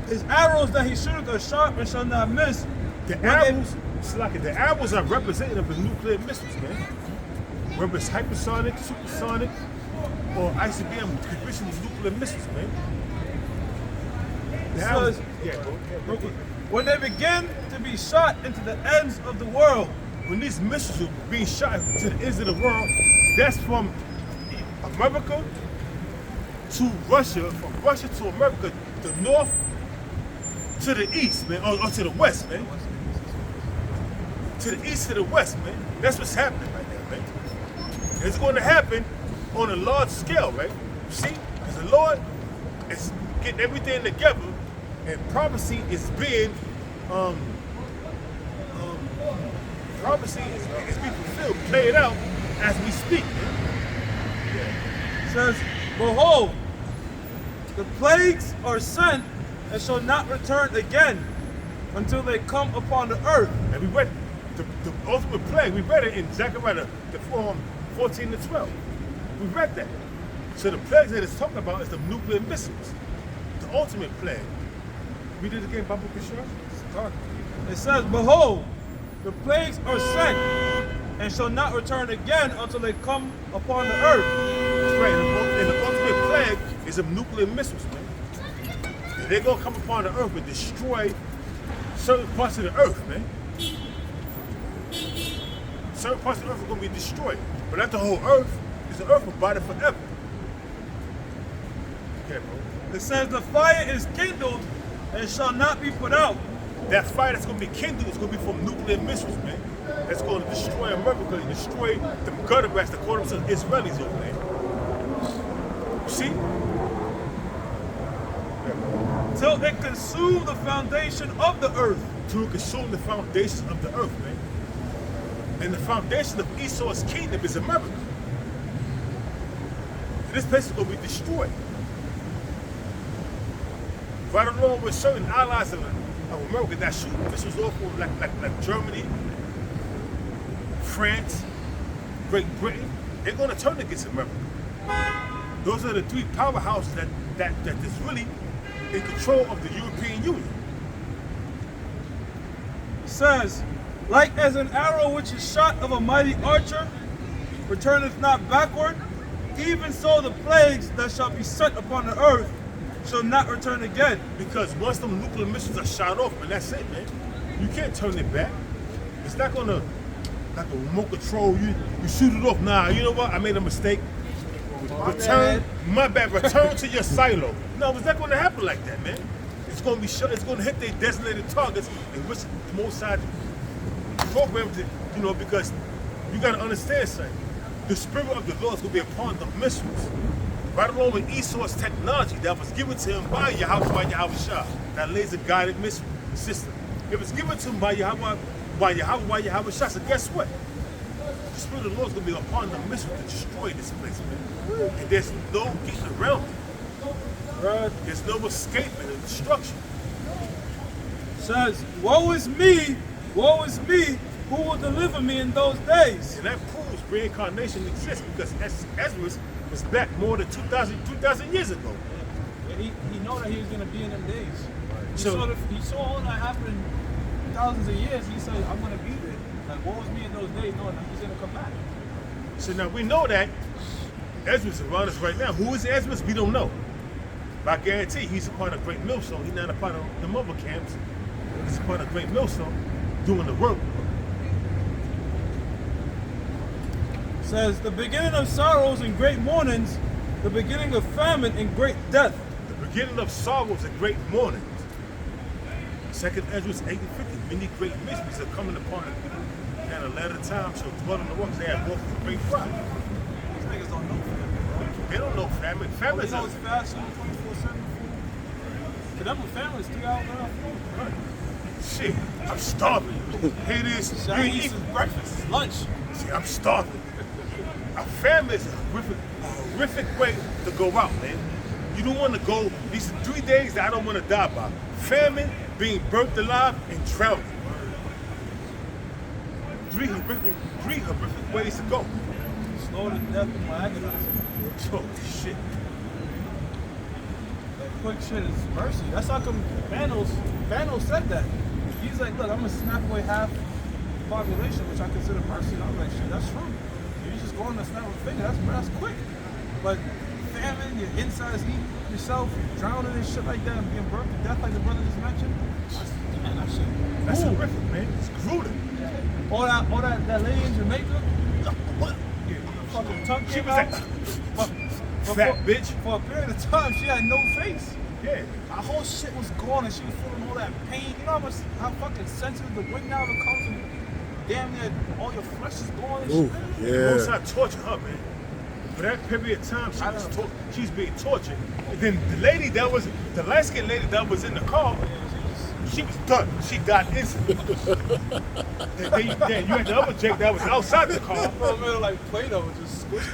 his arrows that he shooteth are sharp and shall not miss. The arrows, the arrows are representative of nuclear missiles, man. Whether it's hypersonic, supersonic, or ICBM conventional nuclear missiles, man. The arrows, Real quick. When they begin to be shot into the ends of the world. When these missiles are being shot to the ends of the world, that's from America to Russia, from Russia to America, the north to the east, man, or to the west, man. To the east to the west, man. That's what's happening right now, man. And it's going to happen on a large scale, right? You see? Because the Lord is getting everything together, and prophecy is being being fulfilled, played out as we speak. It says, behold, the plagues are sent and shall not return again until they come upon the earth. And we read the ultimate plague. We read it in Zechariah the 14 and 12. We read that. So the plagues that it's talking about is the nuclear missiles. The ultimate plague. Read it again, Bible Kishar. It says, behold, the plagues are sent and shall not return again until they come upon the earth. That's right. And the ultimate plague is of nuclear missiles, man. And they're going to come upon the earth and destroy certain parts of the earth, man. Certain parts of the earth are going to be destroyed. But not the whole earth, because the earth will abide forever. Okay, bro. It says, the fire is kindled and shall not be put out. That fire that's going to be kindled is going to be from nuclear missiles, man. That's going to destroy America and destroy the gutter rats that call themselves Israelis over there. You see? Till it consume the foundation of the earth. To consume the foundation of the earth, man. And the foundation of Esau's kingdom is America. And this place is going to be destroyed. Right along with certain allies of America that shoot missiles off of like Germany, France, Great Britain, they're going to turn against America. Those are the three powerhouses that is really in control of the European Union. It says, like as an arrow which is shot of a mighty archer, returneth not backward, even so the plagues that shall be set upon the earth shall not return again. Because once them nuclear missiles are shot off, man, that's it, man. You can't turn it back. It's not gonna, like a remote control, you shoot it off. Nah, you know what? I made a mistake. My bad. Return to your silo. No, it's not gonna happen like that, man. It's gonna be shot. It's gonna hit their designated targets, in which the Mossad programmed it, you know, because you gotta understand something. The spirit of the Lord is gonna be upon the missiles. Right along with Esau's technology that was given to him by Yahweh Shah, that laser-guided missile system. It was given to him by Yahweh Shah. So guess what? The Spirit of the Lord is going to be upon the mission to destroy this place, man. And there's no getting around it. Right. There's no escaping and destruction. Says, woe is me, who will deliver me in those days? And that proves reincarnation exists because Ezra was back more than 2,000 years ago. Yeah, he know that he was going to be in them days. So, He saw all that happen thousands of years. He said, I'm going to be there. Like, woe is me in those days, knowing that he's going to come back. So now we know that Ezra's around us right now. Who is Ezra? We don't know. But I guarantee he's a part of Great Millstone. He's not a part of the mother camps. He's a part of Great Millstone doing the work. Says, the beginning of sorrows and great mournings, the beginning of famine and great death. The beginning of sorrows and great mournings. Second Ezra 8:50. Many great mysteries are coming upon the people. And a latter time shall dwell on the works. They have walked with great pride. These niggas don't know famine. They don't know famine. Famine They know it's fast food, 24/7 food. To them, a family is 3 hours without food. Shit, I'm starving. Here it is. You ain't Chinese is eating. breakfast, it's lunch. See, I'm starving. A famine is a horrific way to go out, man. You don't want to go. These are 3 days that I don't want to die by. Famine, being burnt alive, and drowning. Three horrific ways to go. Slow to death and agonizing. Oh, shit. That quick shit is mercy. That's how come Thanos said that. He's like, look, I'm going to snap away half the population, which I consider mercy. And I'm like, shit, that's true. You just go on and snap a finger, that's quick. But famine, your insides eating yourself, drowning and shit like that, and being burnt to death like the brother just mentioned. Man, that shit. That's Ooh. horrific, man. It's grueling. All that lady in Jamaica, What? fucking tongue She came was out. fat bitch. For a period of time, she had no face. Yeah. Her whole shit was gone and she was feeling all that pain. You know how fucking sensitive the wind now becomes and damn near all your flesh is gone and Ooh, shit. Most yeah. I torture her, man. For that period of time, she's being tortured. And then the light-skinned lady that was in the car, she was done. She died instantly. then you had the other Jake that was outside the car. I felt like Play-Doh just squished.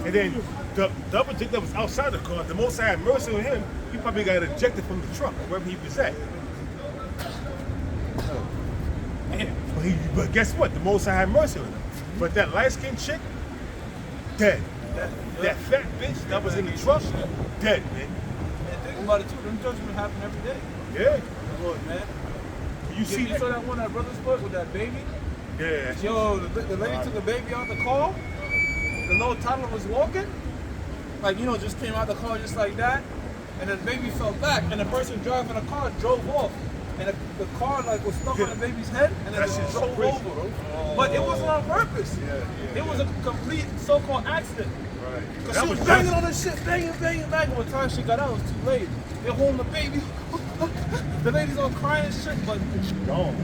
And then the other chick that was outside the car, the Most High had mercy on him. He probably got ejected from the truck, wherever he was at. But guess what? The Most High had mercy on him. But that light-skinned chick, dead. That fat bitch that was in the truck, dead, man. And think about it too. Them judgments happen every day. Yeah. Lord, man. You see You saw that one that brothers put with that baby? Yeah. Yo, the lady took the baby out the car. The little toddler was walking. Like, you know, just came out the car just like that. And then the baby fell back. And the person driving the car drove off. And the car like was stuck on the baby's head. And then That it shit's drove crazy. over. But it wasn't on purpose. It was a complete so-called accident. Right. Because That she was was banging just- on this shit, banging. By the time she got out, it was too late. They're holding the baby. The lady's all crying and shit, but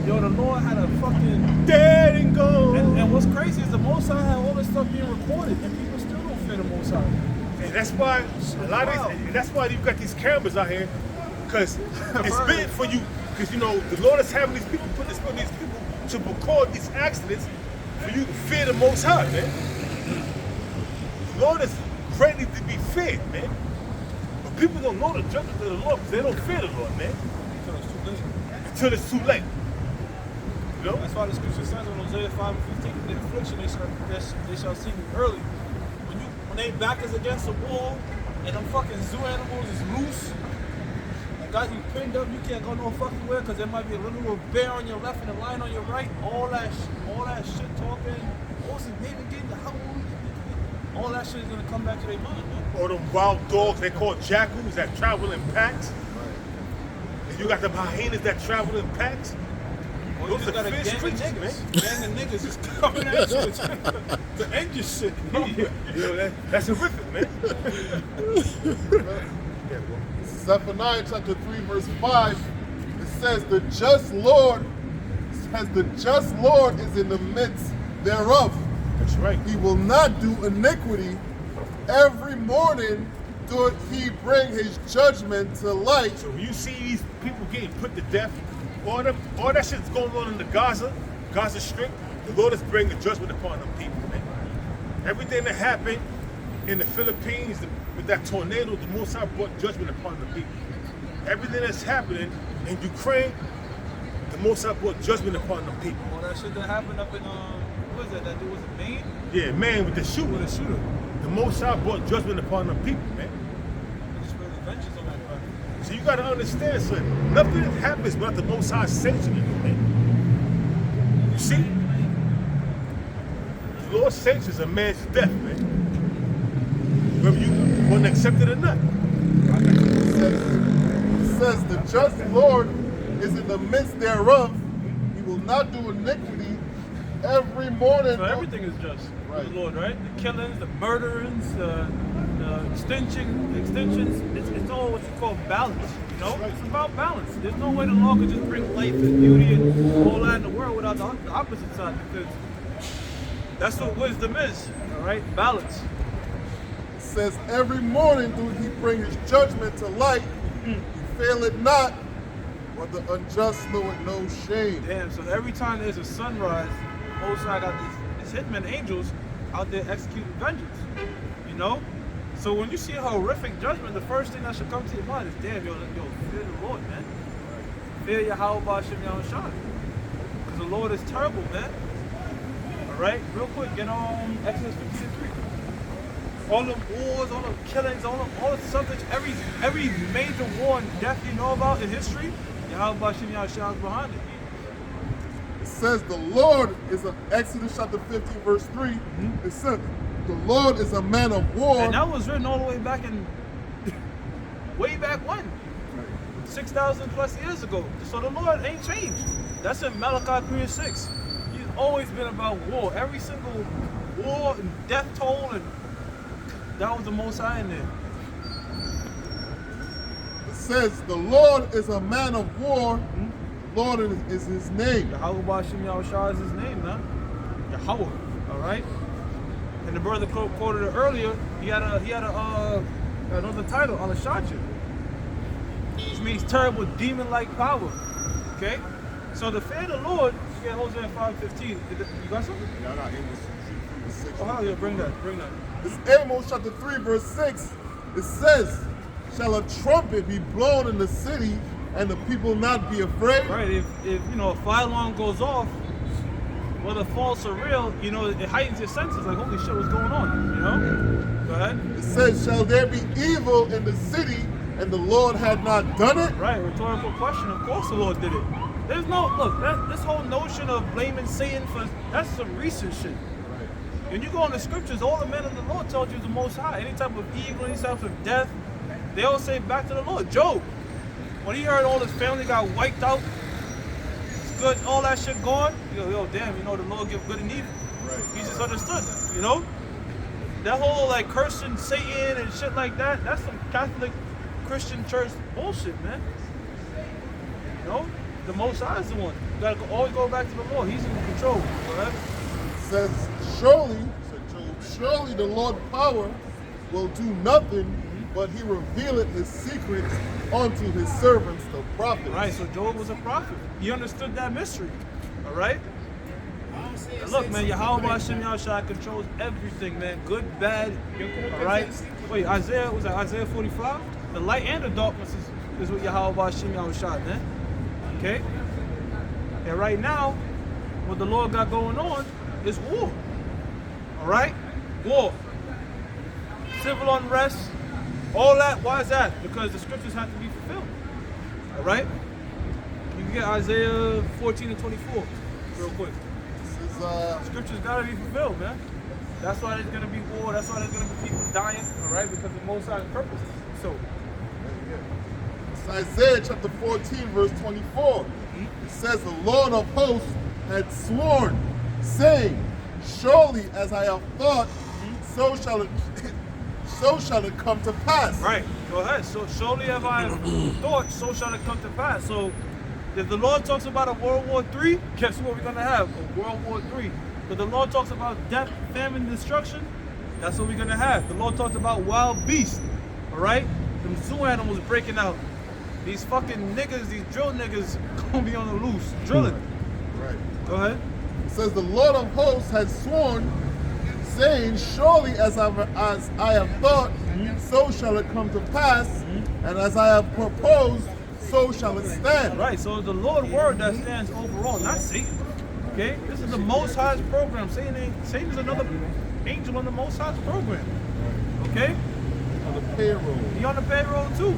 yo, the Lord had a fucking Dead and gone. and what's crazy is the Most High had all this stuff being recorded, and people still don't fear the Most High. And that's why a lot of these, and that's why you got these cameras out here, because it's meant for you. Because you know the Lord is having these people put this on these people to record these accidents for you to fear the Most High, man. The Lord is ready to be feared, man. But people don't know the judgment of the Lord because they don't fear the Lord, man. Until it's too late. Until it's too late. You know? That's why the scripture says in Hosea 5:15, the affliction they shall see me early. When they back is against the wall and them fucking zoo animals is loose, and got you pinned up, you can't go no fucking where because there might be a little bear on your left and a lion on your right. All that shit talking. What's his name again? All that shit is gonna come back to their mind, man. Or them wild dogs they call jackals that travel in packs. And you got the hyenas that travel in packs. Or you Those just got are a gang fierce of creatures, niggas. Gang of niggas is coming at you to end your shit. You know, that's horrific, man. Zephaniah chapter 3, verse 5, it says, the just Lord is in the midst thereof. That's right. He will not do iniquity. Every morning doeth he bring his judgment to light. So when you see these people getting put to death, all that shit's going on in the Gaza Strip, the Lord is bringing judgment upon them people, man. Everything that happened in the Philippines with that tornado, the Most High brought judgment upon the people. Everything that's happening in Ukraine, the Most High brought judgment upon the people. All that shit that happened up in what was that dude was in Maine Yeah, man, with the with shooting, a shooter. the Most High brought judgment upon the people, man. Just really vengeance on that guy. So you gotta understand, son, nothing happens without the Most High sanctioning it, man. You see? The Lord sanctions a man's death, man. Whether you want to accept it or not. It says, the just Lord is in the midst thereof. He will not do iniquity. Every morning. So everything is just Right. the Lord, right? The killings, the murderings, the extensions. It's all what you call balance. You know, it's about balance. There's no way the law could just bring life and beauty and all that in the world without the opposite side, because that's what wisdom is. All right, balance. It says, every morning do he bring his judgment to light. He faileth not, but the unjust knoweth no shame. Damn. So every time there's a sunrise, Most High got these hitmen angels out there executing vengeance. You know. So when you see a horrific judgment, the first thing that should come to your mind is, damn, yo, fear the Lord, man. Fear Yahweh Shem Yahushua. Because the Lord is terrible, man. Alright, real quick, get on Exodus 15:3. All the wars, all the killings, all the subjects, every major war and death you know about in history, Yahweh Shem Yahushua is behind it. It says the Lord is Exodus chapter 15, verse 3. It says the Lord is a man of war. And that was written all the way back way back when? 6,000 plus years ago. So the Lord ain't changed. That's in Malachi 3:6. He's always been about war. Every single war and death toll, and that was the Most High in there. It says the Lord is a man of war. Lord is his name. Yahweh Shem Yahushua is his name, man. Yahweh. All right. And the brother quoted it earlier. He had another title on the Shacha, which means terrible demon-like power. Okay. So the fear of the Lord, you get Hosea 5:15. You got something? Yeah, I got English. chapter 6. Oh, how you bring that? It's Amos chapter 3, verse 6. It says, shall a trumpet be blown in the city and the people not be afraid? Right. If you know, a fire alarm goes off, whether false or real, you know, it heightens your senses. Like, holy shit, what's going on? You know. Go ahead. It says, shall there be evil in the city and the Lord had not done it? Right. Rhetorical question. Of course, the Lord did it. There's no look. This whole notion of blaming Satan for that's some recent shit. When you go in the scriptures, all the men of the Lord told you the Most High. Any type of evil, any type of death, they all say back to the Lord. Job, when he heard all his family got wiped out, it's good, all that shit gone. Yo, damn, you know the Lord give good and evil. Right. He just understood, you know. That whole like cursing Satan and shit like that, that's some Catholic Christian church bullshit, man. You know, the Most High is the one. You gotta always go back to the Lord. He's in control. Right? It says, surely the Lord's power will do nothing, but he revealeth his secrets unto his servants, the prophets. Right, so Job was a prophet. He understood that mystery. All right? And look, man, Yahweh Hashem Yahushua controls everything, man. Good, bad. All right? Wait, Isaiah 45? The light and the darkness is with Yahweh Hashem Yahushua, man. Okay? And right now, what the Lord got going on is war. All right? War. Civil unrest. All that. Why is that? Because the scriptures have to be fulfilled. All right? You can get Isaiah 14 and 24 real quick. Scriptures got to be fulfilled, man. That's why there's going to be war. That's why there's going to be people dying. All right? Because the Most High's purposes. So, it's Isaiah chapter 14, verse 24. It says, the Lord of hosts had sworn, saying, surely as I have thought, so shall it come to pass. right. Go ahead. So, surely as I have thought, so shall it come to pass. So, if the Lord talks about a World War III, guess what we're going to have? A World War III. If the Lord talks about death, famine, and destruction, that's what we're going to have. The Lord talked about wild beasts, all right? Them zoo animals breaking out. These fucking niggas, these drill niggas, going to be on the loose, drilling. Right. Go ahead. It says, the Lord of hosts has sworn, saying, surely as I have thought, so shall it come to pass, and as I have proposed, so shall it stand. Right, so it's the Lord word that stands overall, not Satan. Okay? This is the Most High's program. Satan's another angel on the Most High's program. Okay? On the payroll. He on the payroll too.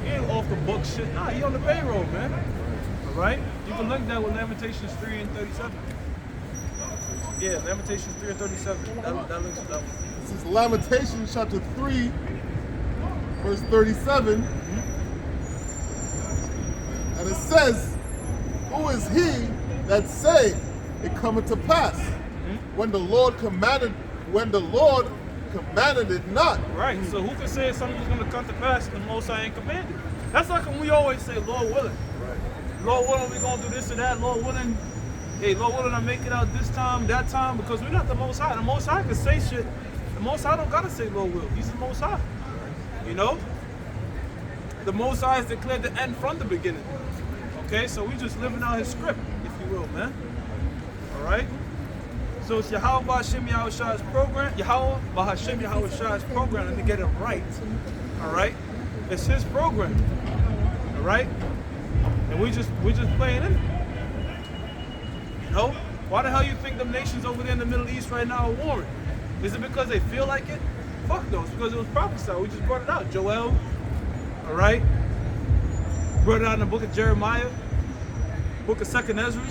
He ain't off the book shit. Nah, he on the payroll, man. All right? You can link that with Lamentations 3 and 37. Yeah, Lamentations 3 and 37. That links to that one. This is Lamentations chapter 3, verse 37. And it says, who is he that saith it cometh to pass? When the Lord commanded it not. Right, so who can say something's going to come to pass and the Most High ain't commanded? That's like when we always say, Lord willing. Right. Lord willing, we're going to do this or that. Lord willing, hey, Lord willing, I make it out this time, that time, because we're not the Most High. The Most High can say shit. The Most High don't got to say Lord will. He's the Most High. You know? The Most High has declared the end from the beginning. Okay, so we just living out his script, if you will, man. All right? So it's Yahweh Hashem Yahushua's program. Yahweh Hashem Yahushua's program, and to get it right. All right? It's his program. All right? And we just playing in it. You know? Why the hell you think them nations over there in the Middle East right now are warring? Is it because they feel like it? Fuck no, it's because it was prophesied. We just brought it out. Joel, all right? Brought it out in the book of Jeremiah, book of 2nd Ezra.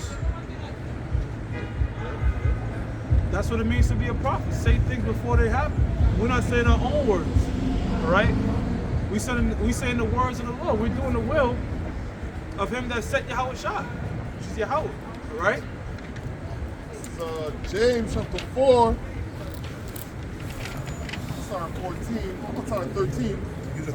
That's what it means to be a prophet. Say things before they happen. We're not saying our own words, all right? We saying the words of the Lord. We're doing the will of him that set Yahweh Shah, which is Yahweh, all right? It's James chapter 4, sorry, 13.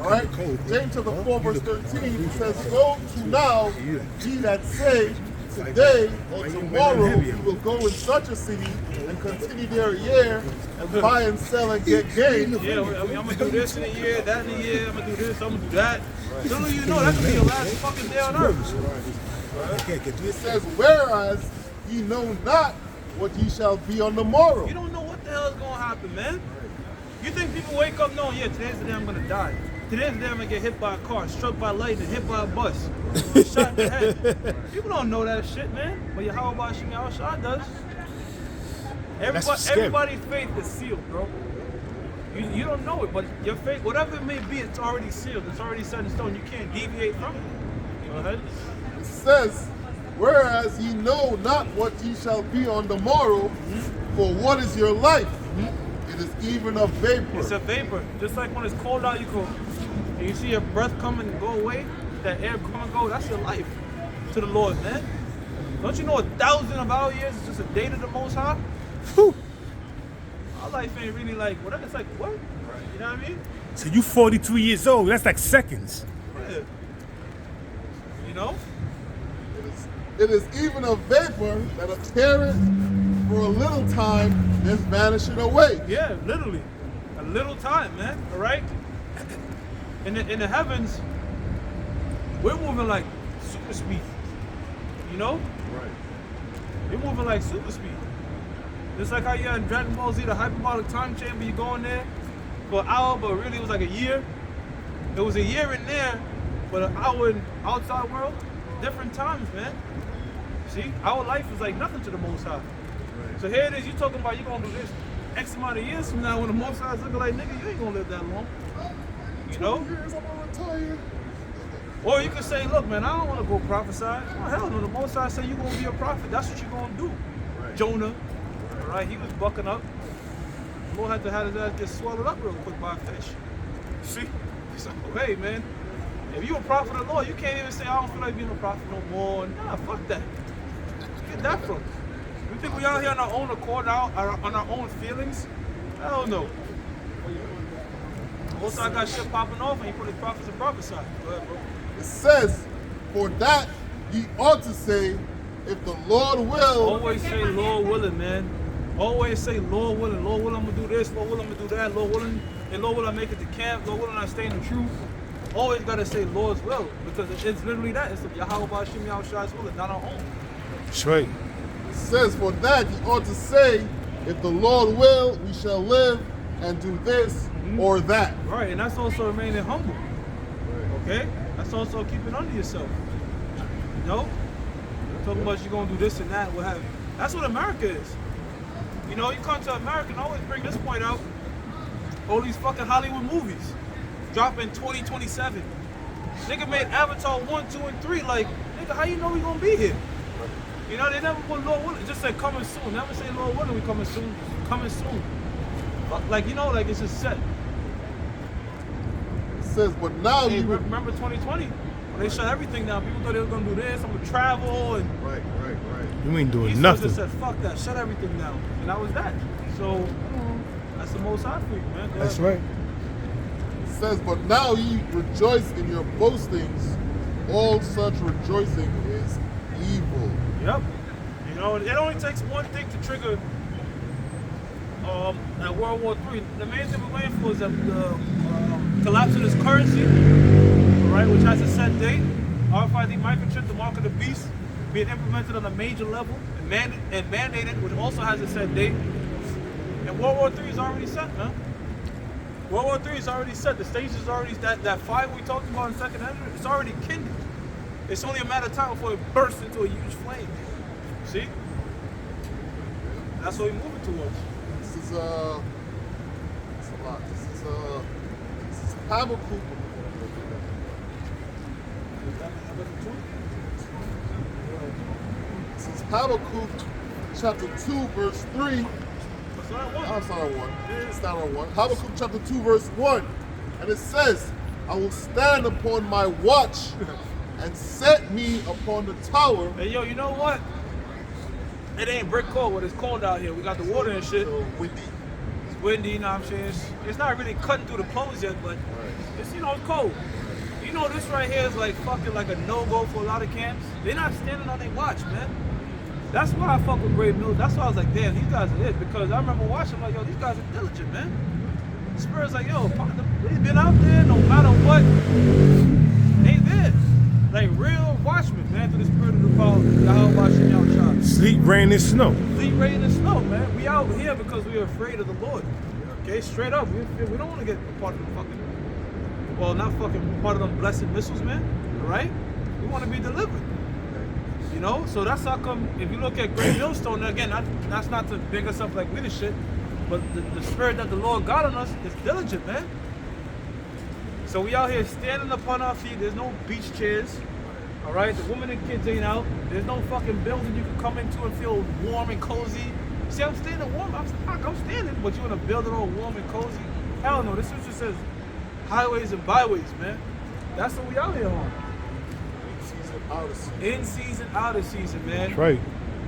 All right, James chapter 4, verse 13 says, go to now, ye that say, today or tomorrow we will go in such a city and continue there a year and buy and sell and get gain. Yeah, I mean, I'm going to do this in a year, that in a year, I'm going to do this, I'm going to do that. Little you know, that could be your last fucking day on earth. It says, whereas ye know not what ye shall be on the morrow. You don't know what the hell is going to happen, man? You think people wake up knowing, yeah, today's the day I'm going to die. Today's the day I'm going to get hit by a car, struck by lightning, hit by a bus, shot in the head. People don't know that shit, man. But Yahweh Shem Yahushua does. Everybody's faith is sealed, bro. You don't know it, but your faith, whatever it may be, it's already sealed. It's already set in stone. You can't deviate from it. Go ahead. It says, whereas ye know not what ye shall be on the morrow, for what is your life? It is even a vapor. It's a vapor. Just like when it's cold out, you go, and you see your breath come and go away, that air come and go, that's your life to the Lord, man. Don't you know 1,000 of our years is just a day to the Most High? Whew. Our life ain't really like, whatever, it's like, what? You know what I mean? So you 42 years old. That's like seconds. Yeah. You know? It is even a vapor that appeareth for a little time, then vanishing away. Yeah, literally. A little time, man. All right? In the heavens, we're moving like super speed. You know? Right. We're moving like super speed. Just like how you had in Dragon Ball Z, the hyperbolic time chamber, you go in there for an hour, but really it was like a year. It was a year in there, but an hour in outside world, different times, man. See, our life is like nothing to the Most High. Right. So here it is, you talking about you gonna do this X amount of years from now when the Most High is looking like, nigga, you ain't gonna live that long. You know? 2 years, I'm gonna retire. Or you can say, look, man, I don't want to go prophesy. Oh, hell no, the Most High say you're going to be a prophet. That's what you're going to do. Right. Jonah, right? He was bucking up. The Lord had to have his ass get swallowed up real quick by a fish. See? He's like, oh, hey, man, if you a prophet of the Lord, you can't even say, I don't feel like being a prophet no more. Nah, fuck that. Where you get that from? You think we out here on our own accord, on our own feelings? Hell no. Most I got shit popping off and he put his prophets and prophesy. Go ahead, bro. It says, for that ye ought to say, if the Lord will. Always say Lord willing, man. Always say Lord willing. Lord willing, I'm going to do this. Lord willing, I'm going to do that. Lord willing, and Lord willing, I make it to camp. Lord willing, I stay in the truth. Always got to say Lord's will, because it's literally that. It's Yahweh Shem Yahushua's will, not our own. That's right. It says, for that ye ought to say, if the Lord will, we shall live and do this or that. Right, and that's also remaining humble. Okay? That's also keeping under yourself. You know? Talking about you're going to do this and that, what have you. That's what America is. You know, you come to America and I always bring this point out. All these fucking Hollywood movies dropping 2027. Nigga made Avatar 1, 2, and 3. Like, nigga, how you know we gonna be here? You know, they never put Lord willing. Just said coming soon. Never say Lord willing, we coming soon. Coming soon. Like, you know, like it's just set. It says, but now Hey, you remember 2020? When they shut everything down, people thought they were gonna do this, I'm gonna travel, and Right. You ain't doing Esau nothing. just said, fuck that, shut everything down. And that was that. So, that's the Most High for you, man. Go That's ahead. right. It says, but now ye rejoice in your boastings. All such rejoicing is evil. Yep. You know, it only takes one thing to trigger at World War III. The main thing we're waiting for is the collapse of this currency, right, which has a set date. RFID microchip, the mark of the beast, being implemented on a major level and mandated, which also has a set date. And World War III is already set, man. World War III is already set. The stage is already, that fire we talked about in Second Ezra, it's already kindled. It's only a matter of time before it bursts into a huge flame. See? That's what we're moving towards. This is it's a lot. This is Habakkuk. This is Habakkuk chapter 2, verse 3. That's not one. Oh, it's not on 1. It's not on 1. Habakkuk chapter 2, verse 1. And it says, I will stand upon my watch and set me upon the tower. Hey, yo, you know what? It ain't brick cold, but it's cold out here. We got the water and shit. So windy. It's windy, you know what I'm saying? It's not really cutting through the clothes yet, but it's, you know, it's cold. You know, this right here is like fucking like a no-go for a lot of camps. They're not standing on their watch, man. That's why I fuck with Great Mills. That's why I was like, damn, these guys are it. Because I remember watching, like, yo, these guys are diligent, man. Spirit's like, yo, they've been out there no matter what. They there. like real watchmen, man, through the spirit of the power. Yahweh Shem Yahweh. Sleet, rain, and snow. Sleet, rain, and snow, man. We out here because we're afraid of the Lord. Okay, straight up. We don't want to get part of the fucking, well, not fucking part of them blessed missiles, man. All right? We want to be delivered. You know? So that's how come, if you look at Great Millstone, again, that's not to big us up like we the shit, but the spirit that the Lord got on us is diligent, man. So we out here standing upon our feet. There's no beach chairs. All right? The women and kids ain't out. There's no fucking building you can come into and feel warm and cozy. See, I'm standing warm. I'm standing, but you want to build it all warm and cozy? Hell no. This scripture says highways and byways, man. That's what we out here on. In season, out of season. In season, out of season, man. That's right.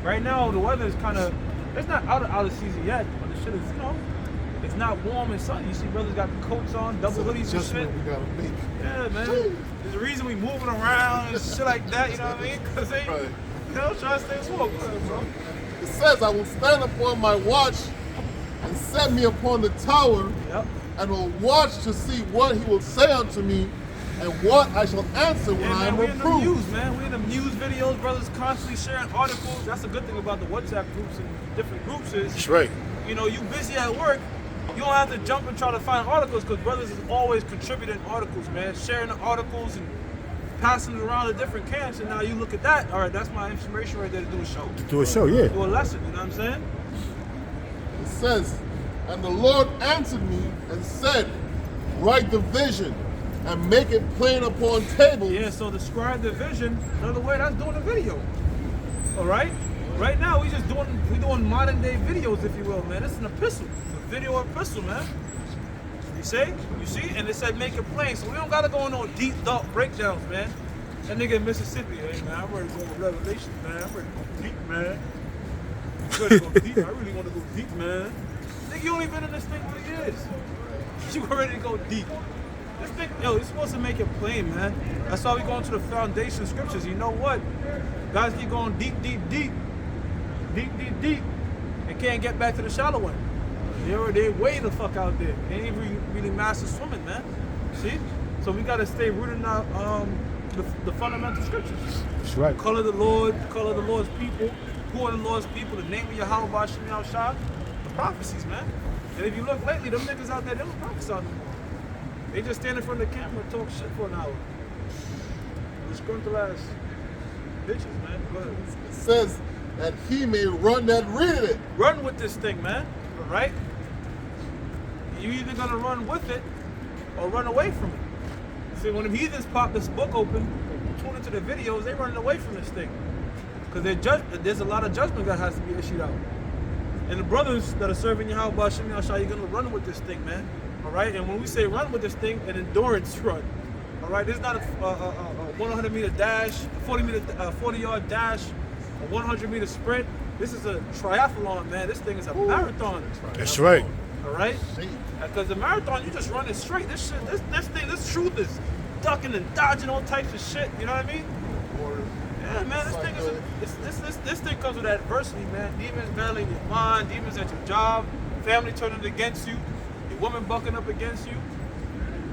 Right now, the weather is kind of, it's not out of season yet, but the shit is, you know, it's not warm and sunny. You see brothers got the coats on, double hoodies and shit. We gotta make. Yeah, man. There's a reason we moving around and shit like that, you know what I mean? Because they, Right. you know, trying to stay warm. Go ahead, bro. It says, I will stand upon my watch and set me upon the tower, Yep. and will watch to see what he will say unto me, and what I shall answer when I Yeah, am man, we in the reproved. news, man. We in the news videos, brothers constantly sharing articles. That's a good thing about the WhatsApp groups and different groups is, That's right. you know, you busy at work, you don't have to jump and try to find articles because brothers is always contributing articles, man. Sharing the articles and passing it around to different camps, and now you look at that, all right, that's my inspiration right there to do a show. Do a show, yeah. Do a lesson, you know what I'm saying? It says, and the Lord answered me and said, write the vision and make it plain upon tables. Yeah, so describe the vision. Another way, that's doing a video. All right? Right now, we doing modern day videos, if you will, man. It's an epistle, a video epistle, man. You see? And it said make it plain. So we don't gotta go on no deep thought breakdowns, man. That nigga in Mississippi, hey man, I'm ready to go with Revelation, man. I'm ready to go deep, man. I'm ready to go deep. I really want to go deep, man. Nigga, you only been in this thing for years. You ready to go deep. This thing, yo, it's supposed to make it plain, man. That's why we going to the foundation scriptures. You know what? Guys keep going deep, and can't get back to the shallow one. They way the fuck out there. They ain't really master swimming, man. See? So we gotta stay rooted in our, the fundamental scriptures. That's right. Color the Lord, color the Lord's people. Who are the Lord's people? The name of Yahweh Shem Yahweh. The prophecies, man. And if you look lately, them niggas out there, they don't prophesy no more. They just stand in front of the camera and talk shit for an hour. Disgruntled ass bitches, man. Go ahead. It says that he may run that readeth it. Run with this thing, man. Right? You either gonna run with it or run away from it. See, when the heathens pop this book open, tune into the videos, they running away from this thing. Because there's a lot of judgment that has to be issued out. And the brothers that are serving Yahweh Shem Yahweh, you're gonna run with this thing, man. All right? And when we say run with this thing, an endurance run. All right? This is not a 100 meter dash, 40 yard dash, a 100 meter sprint. This is a triathlon, man. This thing is a marathon. That's right. All right? Because the marathon, you just run it straight. This shit, this truth is ducking and dodging all types of shit. You know what I mean? Yeah, man. This thing is this thing comes with adversity, man. Demons battling your mind, demons at your job, family turning against you, your woman bucking up against you.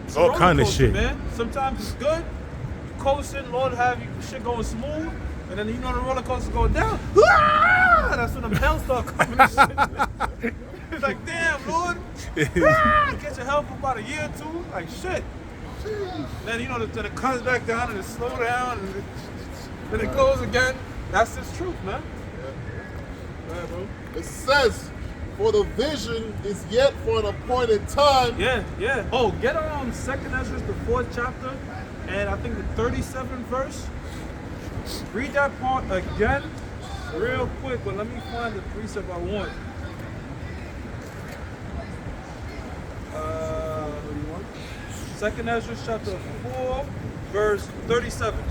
It's a All roller kind of coaster, shit. man. Sometimes it's good. You coasting, Lord have you shit going smooth, and then you know the roller coaster going down. That's when the hell start coming and shit. It's like, damn, Lord. Get your help for about a year or two. Like, shit. Then, you know, then it comes back down and it slows down and then it goes again. That's just truth, man. Yeah, bro. It says, for the vision is yet for an appointed time. Yeah. Oh, get on 2nd Ezra, the 4th chapter, and I think the 37th verse. Read that part again, real quick, but let me find the precept I want. 2nd Ezra chapter 4, verse 37.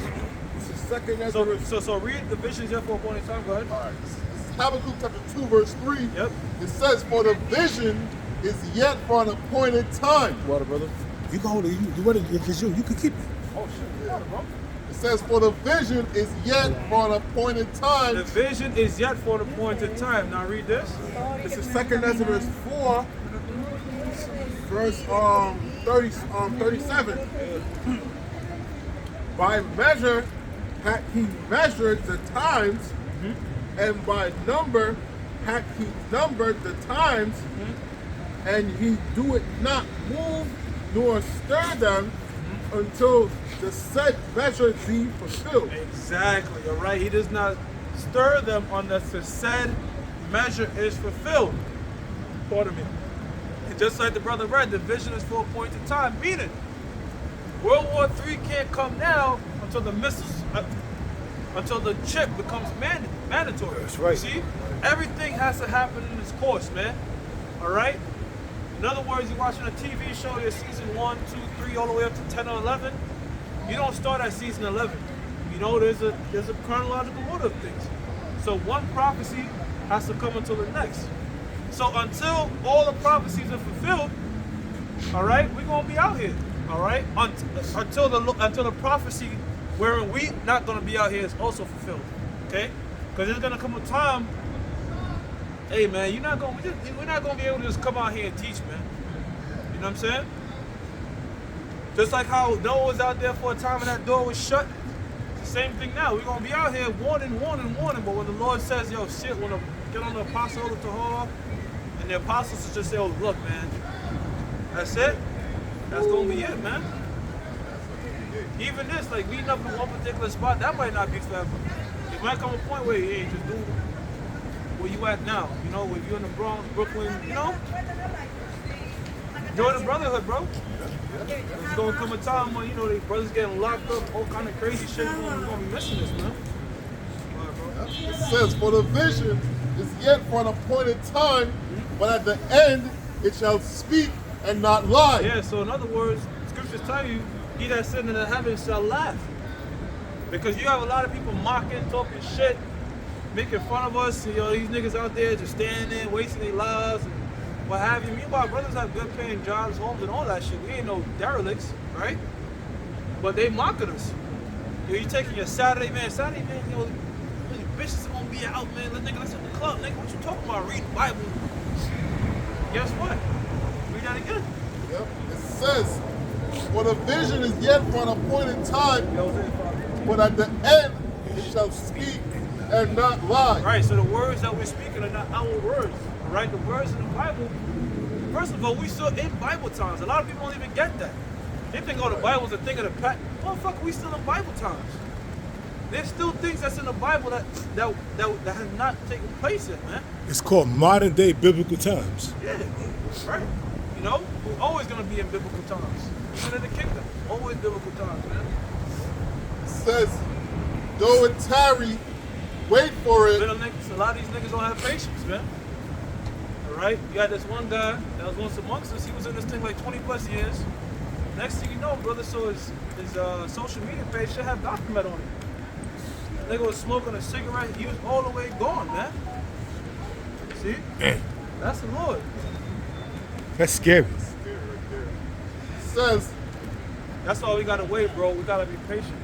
This is 2nd Ezra. So read the visions yet for a point in time. Go ahead. All right. This is Habakkuk chapter 2, verse 3. Yep. It says, for the vision is yet for an appointed time. Water, brother. You can hold it. You want it if it's you. You can keep it. Oh shit, water, bro. It says, for the vision is yet for an appointed time. The vision is yet for an appointed time. Now read this. This is 2nd Ezra 4, verse 37. By measure hath he measured the times, and by number hath he numbered the times, and he doeth not move nor stir them until the said measure be fulfilled. Exactly, all right? He does not stir them unless the said measure is fulfilled. Pardon me. And just like the brother read, the vision is for a appointed time, meaning World War III can't come now until the missiles, until the chip becomes mandatory. That's right. See? Everything has to happen in its course, man. All right? In other words, you're watching a TV show, you're season 1, 2, 3, all the way up to 10 or 11. You don't start at season 11. You know, there's a chronological order of things. So one prophecy has to come until the next. So until all the prophecies are fulfilled, all right, we're gonna be out here, all right, until the prophecy wherein we not gonna be out here is also fulfilled, okay? Because there's gonna come a time, hey man, we're not gonna be able to just come out here and teach, man. You know what I'm saying? Just like how Noah was out there for a time and that door was shut. It's the same thing now. We're gonna be out here warning. But when the Lord says, yo, shit, when I get on the apostle over to her, and the apostles just say, oh, look, man, that's it. That's gonna be it, man. Even this, like meeting up in one particular spot, that might not be forever. It might come a point where you ain't just do where you at now. You know, if you're in the Bronx, Brooklyn, you know, join the brotherhood, bro. There's gonna come a time when, you know, the brothers getting locked up, all kind of crazy shit. We're gonna be missing this, man. It says, for the vision is yet for an appointed time, but at the end it shall speak and not lie. Yeah, so in other words, scriptures tell you, he that sitteth in the heavens shall laugh. Because you have a lot of people mocking, talking shit, making fun of us. You know, these niggas out there just standing there, wasting their lives and what have you. Meanwhile, brothers have good paying jobs, homes, and all that shit. We ain't no derelicts, right? But they mocking us. You know, you taking your Saturday, man, you know, bitches gonna be out, man. Let's hit the club, nigga. What you talking about? Reading the Bible. Guess what? Read that again. Yep. It says, for the vision is yet for an appointed time, but at the end it shall speak and not lie. Right, so the words that we're speaking are not our words. Right? The words in the Bible, first of all, we still in Bible times. A lot of people don't even get that. They think, oh, the Bible's a thing of the past. Motherfucker, we still in Bible times. There's still things that's in the Bible that has not taken place yet, man. It's called modern day biblical times. Yeah, right. You know, we're always gonna be in biblical times. Even in the kingdom, always biblical times, man. It says, though it tarry, wait for it. A lot of these niggas don't have patience, man. All right, you got this one guy that was once amongst us. He was in this thing like 20 plus years. Next thing you know, brother, so his social media page should have document on it. Nigga was smoking a cigarette. He was all the way gone, man. See? Man. That's the Lord. That's scary. It says, that's why we gotta wait, bro. We gotta be patient.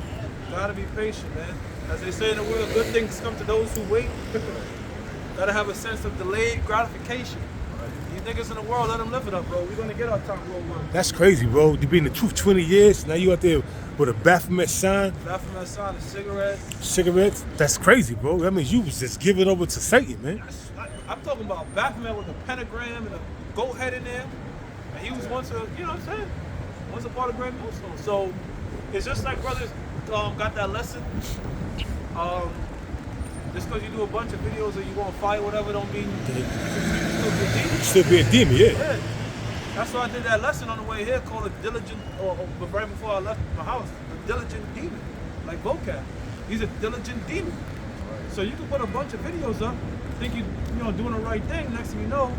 Gotta be patient, man. As they say in the world, good things come to those who wait. Gotta have a sense of delayed gratification. These niggas in the world, let them live it up, bro. We're gonna get our time real well. That's crazy, bro. You been in the truth 20 years. Now you out there with a Baphomet sign. Baphomet sign, a cigarette. Cigarettes. That's crazy, bro. That means you was just giving over to Satan, man. I'm talking about Baphomet with a pentagram and a goat head in there. And he was once a, you know what I'm saying? Once a part of Great Millstone. So it's just like brothers got that lesson. Just because you do a bunch of videos or you go on fire, whatever, don't mean you Still be a demon, yeah. Yeah. That's why I did that lesson on the way here called a diligent, but right before I left my house, a diligent demon, like vocab. He's a diligent demon. So you can put a bunch of videos up, think you know doing the right thing. Next thing you know,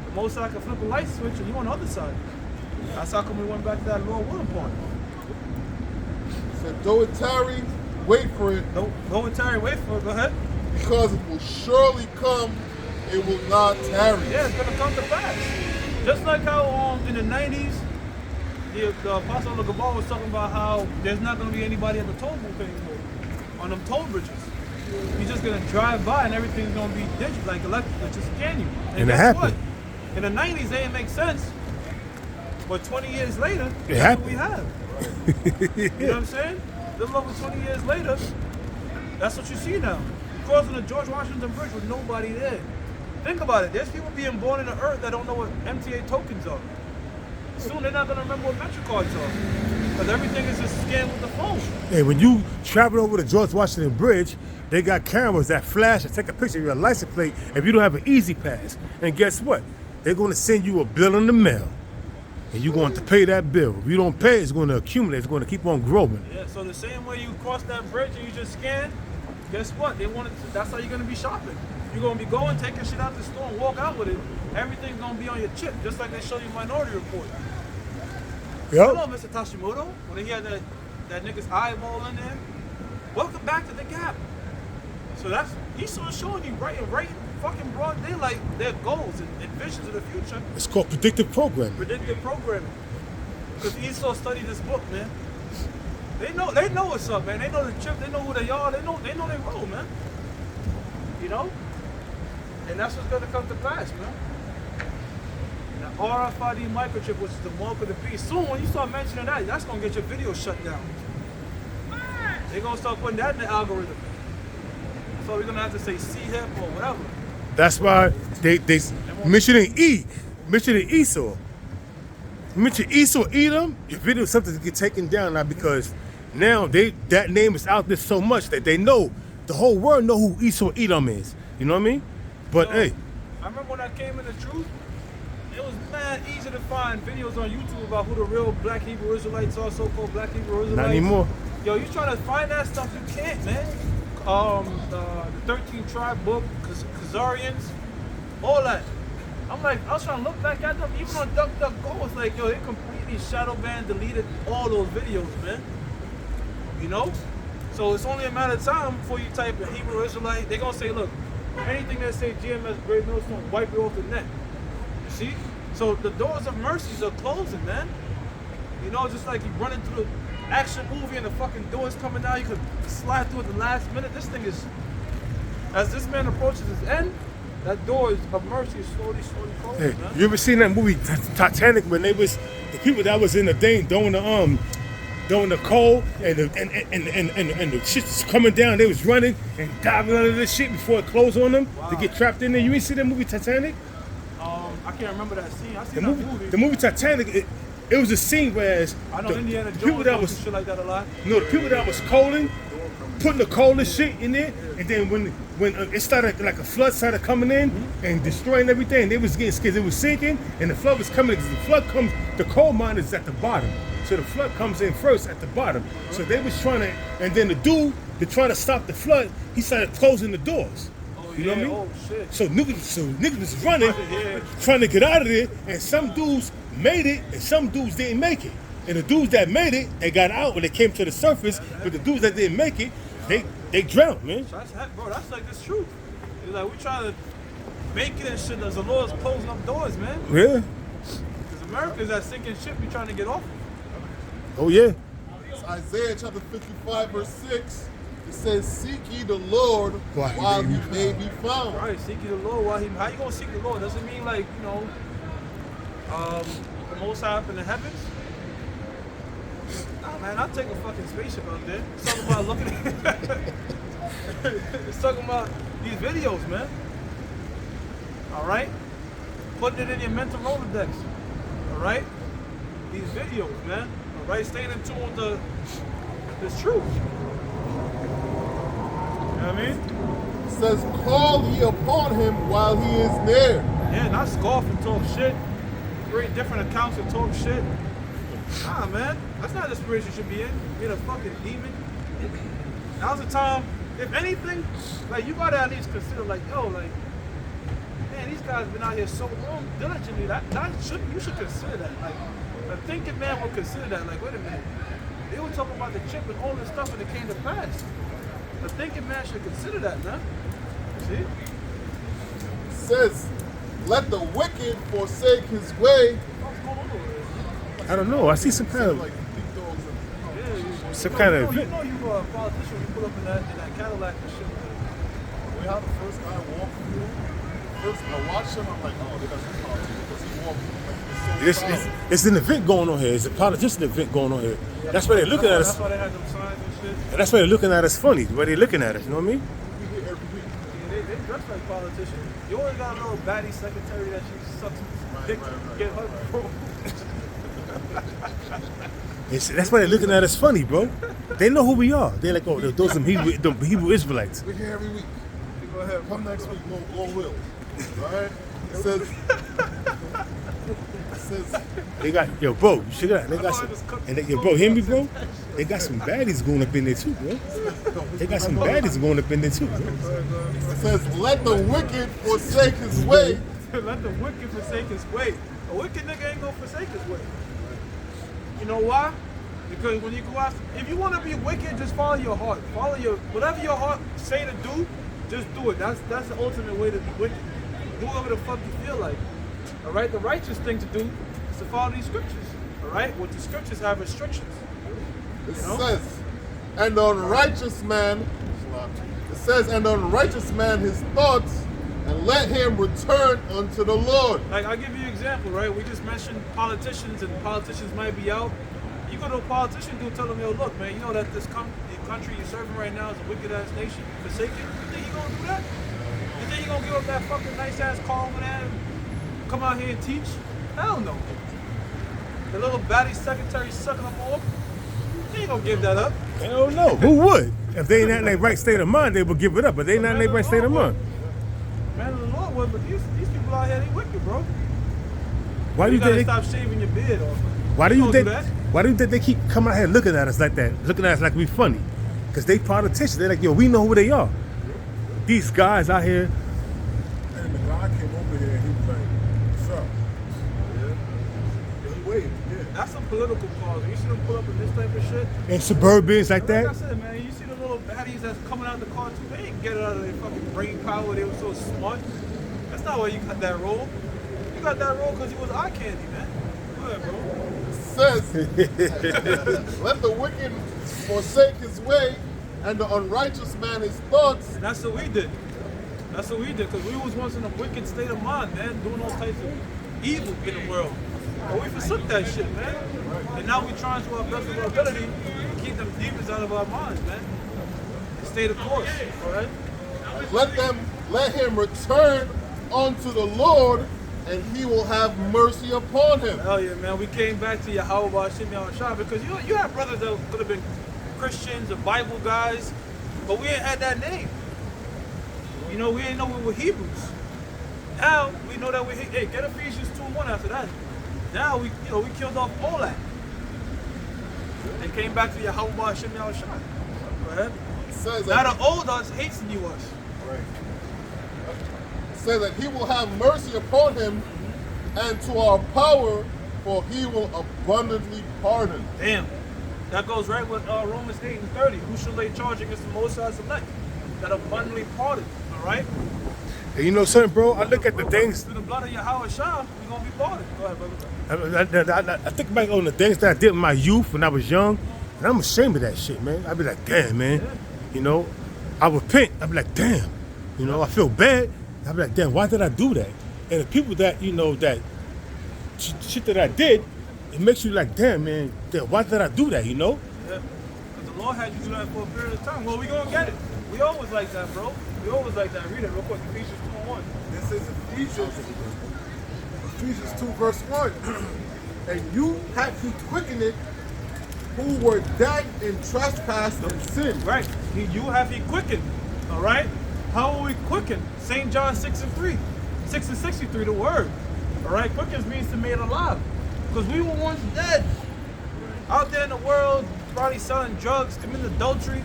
the most I can flip a light switch and you on the other side. That's how come we went back to that Lord Willem point. said, though it tarry, wait for it. Go and tarry, wait for it. Go ahead. Because it will surely come, it will not tarry. Yeah, it's gonna come to pass. Just like how in the 90s, the Apostle of the Gabal was talking about how there's not gonna be anybody at the toll booth anymore, on them toll bridges. You're just gonna drive by and everything's gonna be digital, like electric, just scan you. And it guess happened. What? In the 90s, they didn't make sense. But 20 years later, It that's happened. what we have. You know what I'm saying? A little over 20 years later, that's what you see now. Crossing the George Washington Bridge with nobody there. Think about it. There's people being born in the earth that don't know what MTA tokens are. Soon they're not going to remember what MetroCards are. Because everything is just scanned with the phone. Hey, when you travel over the George Washington Bridge, they got cameras that flash and take a picture of your license plate if you don't have an Easy Pass. And guess what? They're going to send you a bill in the mail. And you're going to pay that bill. If you don't pay, it's going to accumulate. It's going to keep on growing. Yeah, so the same way you cross that bridge and you just scan, guess what? That's how you're going to be shopping. You're going to be going, taking shit out the store and walk out with it. Everything's going to be on your chip, just like they show you Minority Report. Yep. Hello, Mr. Tashimoto. When he had that nigga's eyeball in there. Welcome back to the Gap. So he's sort of showing you right fucking broad daylight their goals and visions of the future. It's called predictive programming. Predictive programming. Because Esau studied this book, man. They know what's up, man. They know the chip, they know who they are, they know their role, man. You know? And that's what's gonna come to pass, man. The RFID microchip, which is the mark of the beast. Soon when you start mentioning that, that's gonna get your video shut down. They're gonna start putting that in the algorithm. So we're gonna have to say C-hip or whatever. That's why they mentioning Esau. Mention Esau Edom, your video is something to get taken down now because now that name is out there so much that they know, the whole world know who Esau Edom is. You know what I mean? But hey. I remember when I came in the truth, it was mad easy to find videos on YouTube about who the real Black Hebrew Israelites are, so-called Black Hebrew Israelites. Not anymore. Yo, you trying to find that stuff, you can't, man. The 13 tribe book, Khazarians, all that. I'm like, I was trying to look back at them, even on DuckDuckGo, it's like, yo, they completely shadow banned, deleted all those videos, man. You know? So it's only a matter of time before you type in Hebrew Israelite, they're gonna say, look, anything that say GMS Great Millstone, wipe it off the net. You see? So the doors of mercies are closing, man. You know, just like you run into the action movie and the fucking door's coming down, you could slide through at the last minute. This thing is, as this man approaches his end, that door of mercy is slowly closing, Hey, man. you ever seen that movie Titanic when they was the people that was in the thing doing the coal and the shit's coming down, they was running and diving under this shit before it closed on them to get trapped in there. You ain't see that movie Titanic? I can't remember that scene. I seen that movie. The movie Titanic, it was a scene whereas I know Indiana people Jones that was was shit like that a lot. no, the people that was coaling, putting the coal and shit in there, and then when it started, like a flood started coming in and destroying everything, they was getting scared. It was sinking, and the flood was coming. Because the flood comes, the coal mine is at the bottom, so the flood comes in first at the bottom. So they was trying to, and then the dude to try to stop the flood, he started closing the doors. You know what I mean? Oh shit. So niggas was running, trying to get out of there, and some dudes made it, and some dudes didn't make it. And the dudes that made it, they got out when they came to the surface, but the dudes that didn't make it, they drowned, man. That's like this truth. It's like we trying to make it and shit as the Lord's closing up doors, man. Yeah. Because America is that sinking ship we trying to get off. Oh yeah. It's Isaiah chapter 55 verse 6. It says, seek ye the Lord while he may be found. Right, seek ye the Lord while how you gonna seek the Lord? Doesn't mean like, you know, the Most High up in the heavens. Nah, man, I'll take a fucking spaceship out there. It's talking about looking at it's talking about these videos, man. Alright? Putting it in your mental Rolodex. Alright? These videos, man. Alright? Staying in tune with this truth. You know what I mean? It says, call ye upon him while he is near. Yeah, not scoff and talk shit. Create different accounts and talk shit. Nah, man. That's not the spirit you should be in. Being a fucking demon. Now's the time. If anything, like, you gotta at least consider, like, yo, like, man, these guys been out here so long, diligently. You should consider that. Like, a thinking man would consider that. Like, wait a minute. They were talking about the chip and all this stuff and it came to pass. A thinking man should consider that, man. See? It says, let the wicked forsake his way. What's going on over there? I don't know. I see some kind of Like big dogs and some kind of You event. know you are a politician when you pull up in that Cadillac and shit. we had the first guy walk through. First I watched him, I'm like, oh, they got some politics because he walked like, it's so It's an event going on here. It's a politician event going on here. That's why they're looking at us. That's why they had them signs and shit. And that's why they're looking at us funny. The way they're looking at us, you know what I mean? We hear every week. Yeah, they dress like politicians. You always got a little baddie secretary that she sucks dick to get her bro. That's why they're looking at us funny, bro. They know who we are. They're like, oh, those some Hebrew Israelites. We hear every week. Go ahead. Come next week, Lord will. Alright? It says, They got, yo, bro, you should have. They got some, and they, yo, bro, hear me, bro? They got some baddies going up in there too, bro. They got some baddies going up in there too, bro. it says, let the wicked forsake his way. Let the wicked forsake his way. A wicked nigga ain't gonna forsake his way. You know why? Because when you go out, if you want to be wicked, just follow your heart. Follow your whatever your heart say to do, just do it. That's the ultimate way to be wicked. Do whatever the fuck you feel like. All right. The righteous thing to do is to follow these scriptures. All right. What the scriptures have restrictions. It says, and the unrighteous man, it says, and the unrighteous man his thoughts, and let him return unto the Lord. Like, I'll give you an example, right? We just mentioned politicians, and politicians might be out. You go to a politician, dude, tell them, yo, look, man, you know that the country you're serving right now is a wicked-ass nation. You forsake it. You think you gonna do that? You think you gonna give up that fucking nice-ass car over there and come out here and teach? Hell no. The little baddie secretary sucking them off, you ain't gonna give that up. Hell no. Who would? If they ain't in their right state of mind, they would give it up. But they ain't in their right state of mind. Man of the Lord would, but these people out here, they wicked, bro. Why do You you gotta think? stop shaving your beard off. Why do you Don't think? do that. Why do you think they keep coming out here looking at us like that? Looking at us like we funny? Because they politicians. They're like, yo, we know who they are. These guys out here. And the guy came over here and he was like, what's up? Yeah. He waved, yeah. That's a political cause. You see them pull up in this type of shit. And suburbans like Like that. I said, man, you see the little baddies that's coming out the car too. They ain't get it out of their fucking brain power. They were so smart. That's not why you got that role. You got that role because you was eye candy, man. Go ahead, bro. Says, let the wicked forsake his way, and the unrighteous man his thoughts. And that's what we did. That's what we did because we was once in a wicked state of mind, man, doing all types of evil in the world. But we forsook that shit, man. And now we trying to our best of our ability to keep them demons out of our minds, man. And stay the course, all right? Let him return unto the Lord, and he will have mercy upon him. Hell yeah, man. We came back to Yahweh Shimei Shah because you had brothers that could have been Christians or Bible guys, but we ain't had that name. You know, we didn't know we were Hebrews. Now we know that hey, get Ephesians 2:1 after that. Now we killed off all that. And came back to Yahweh Shimei Shah. Go ahead. It says Now that, the old us hates the new us. right. It says that he will have mercy upon him, and to our power, for he will abundantly pardon. Damn. That goes right with Romans 8:30. Who shall lay charge against the Most High's elect? That abundantly pardon. All right? And you know something, bro? I look at the things. Through the blood of Yahweh Shah, we're going to be pardoned. Go ahead, brother. I think back on the things that I did in my youth when I was young, and I'm ashamed of that shit, man. I'd be like, damn, man. You know, I repent. I'd be like, damn. You know, I feel bad. I'd be like, damn, why did I do that? And the people that, you know, that shit that I did, it makes you like, damn, man, damn, why did I do that, you know? Yeah. Because the Lord had you do that for a period of time. Well, we going to get it. We always like that, bro. We always like that. Read it real quick. Ephesians 2:1. This is Ephesians 2 verse 1. And you have he quickened it who were dead in trespass and sin. Right. You have he quickened. All right? How are we quickened? St. John 6:3. 6:63, the word. All right? Quickens means to made alive. Because we were once dead. Out there in the world, probably selling drugs, committing adultery.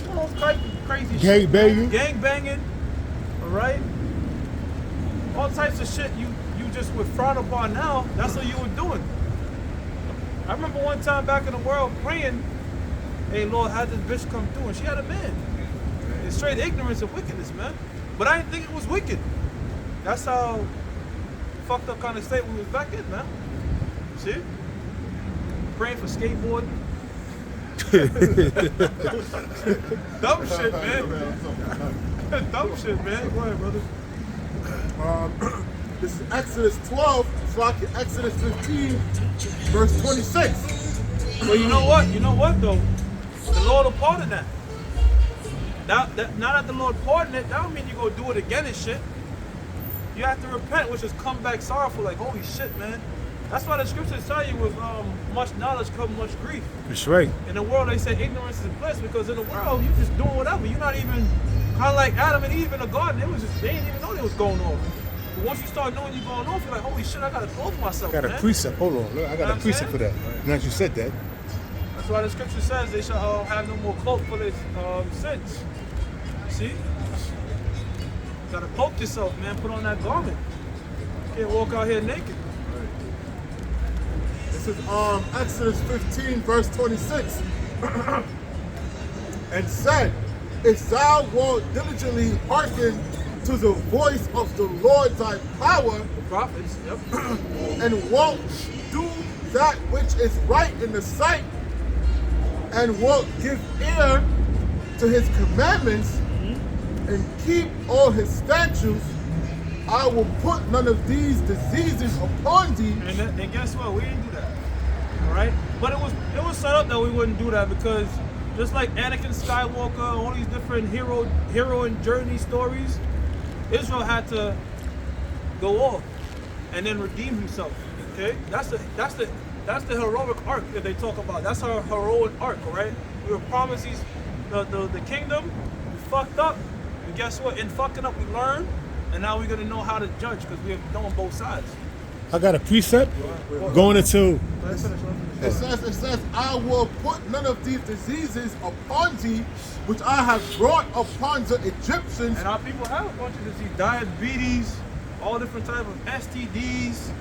All those types of crazy shit. Gang banging. All right? All types of shit you just would frown upon now. That's what you were doing. I remember one time back in the world praying, hey, Lord, how did this bitch come through? And she had a man. It's straight ignorance and wickedness, man. But I didn't think it was wicked. That's how fucked up kind of state we was back in, man. See? Praying for skateboarding. Dumb shit, man. Dumb shit, man. Go ahead, brother. This is Exodus 12, it's like Exodus 15, verse 26. But you know what? You know what though? The Lord will pardon that. Now that the Lord pardoned it, that don't mean you go do it again and shit. You have to repent, which is come back sorrowful, like holy shit, man. That's why the scriptures tell you with much knowledge comes much grief. That's right. In the world, they say ignorance is bliss, because in the world, you just doing whatever. You're not even, kind of like Adam and Eve in the garden, they didn't even know they was going off. But once you start knowing you're going off, you're like, holy shit, I gotta clothe myself, I got man. a precept. Hold on. Look, I got a precept for that. Now that you said that. That's why the scripture says they shall have no more cloak for their sins. See? You gotta cloak yourself, man. Put on that garment. You can't walk out here naked. This is Exodus 15, verse 26. And said, if thou wilt diligently hearken to the voice of the Lord thy power, The prophets, yep. and wilt do that which is right in the sight, and wilt give ear to his commandments, and keep all his statutes, I will put none of these diseases upon thee. And guess what? We didn't do that. All right? But it was set up that we wouldn't do that, because just like Anakin Skywalker, all these different hero and journey stories, Israel had to go off and then redeem himself. Okay? That's the heroic arc that they talk about. That's our heroic arc, all right? We were promised the kingdom, we fucked up, and guess what? In fucking up, we learned, and now we're gonna know how to judge, because we have known both sides. I got a precept going into. It says, I will put none of these diseases upon thee, which I have brought upon the Egyptians. And our people have a bunch of disease, diabetes, all different types of STDs,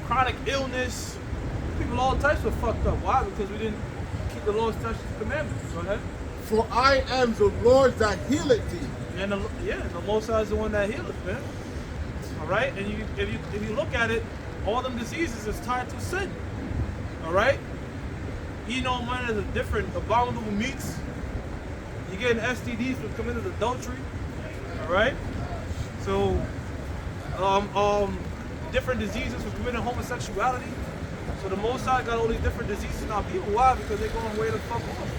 chronic illness. People all types of fucked up. Why? Because we didn't keep the Lord's statutes and commandments. Go ahead. For I am the Lord that healeth thee. And the Most High is the one that healeth, man. All right, and if you look at it, all them diseases is tied to sin. All right, eating all manner of different abominable meats. You getting STDs from committing adultery. All right, so different diseases from committing homosexuality. So the Most High got all these different diseases in our people. Why? Because they're going way the fuck off.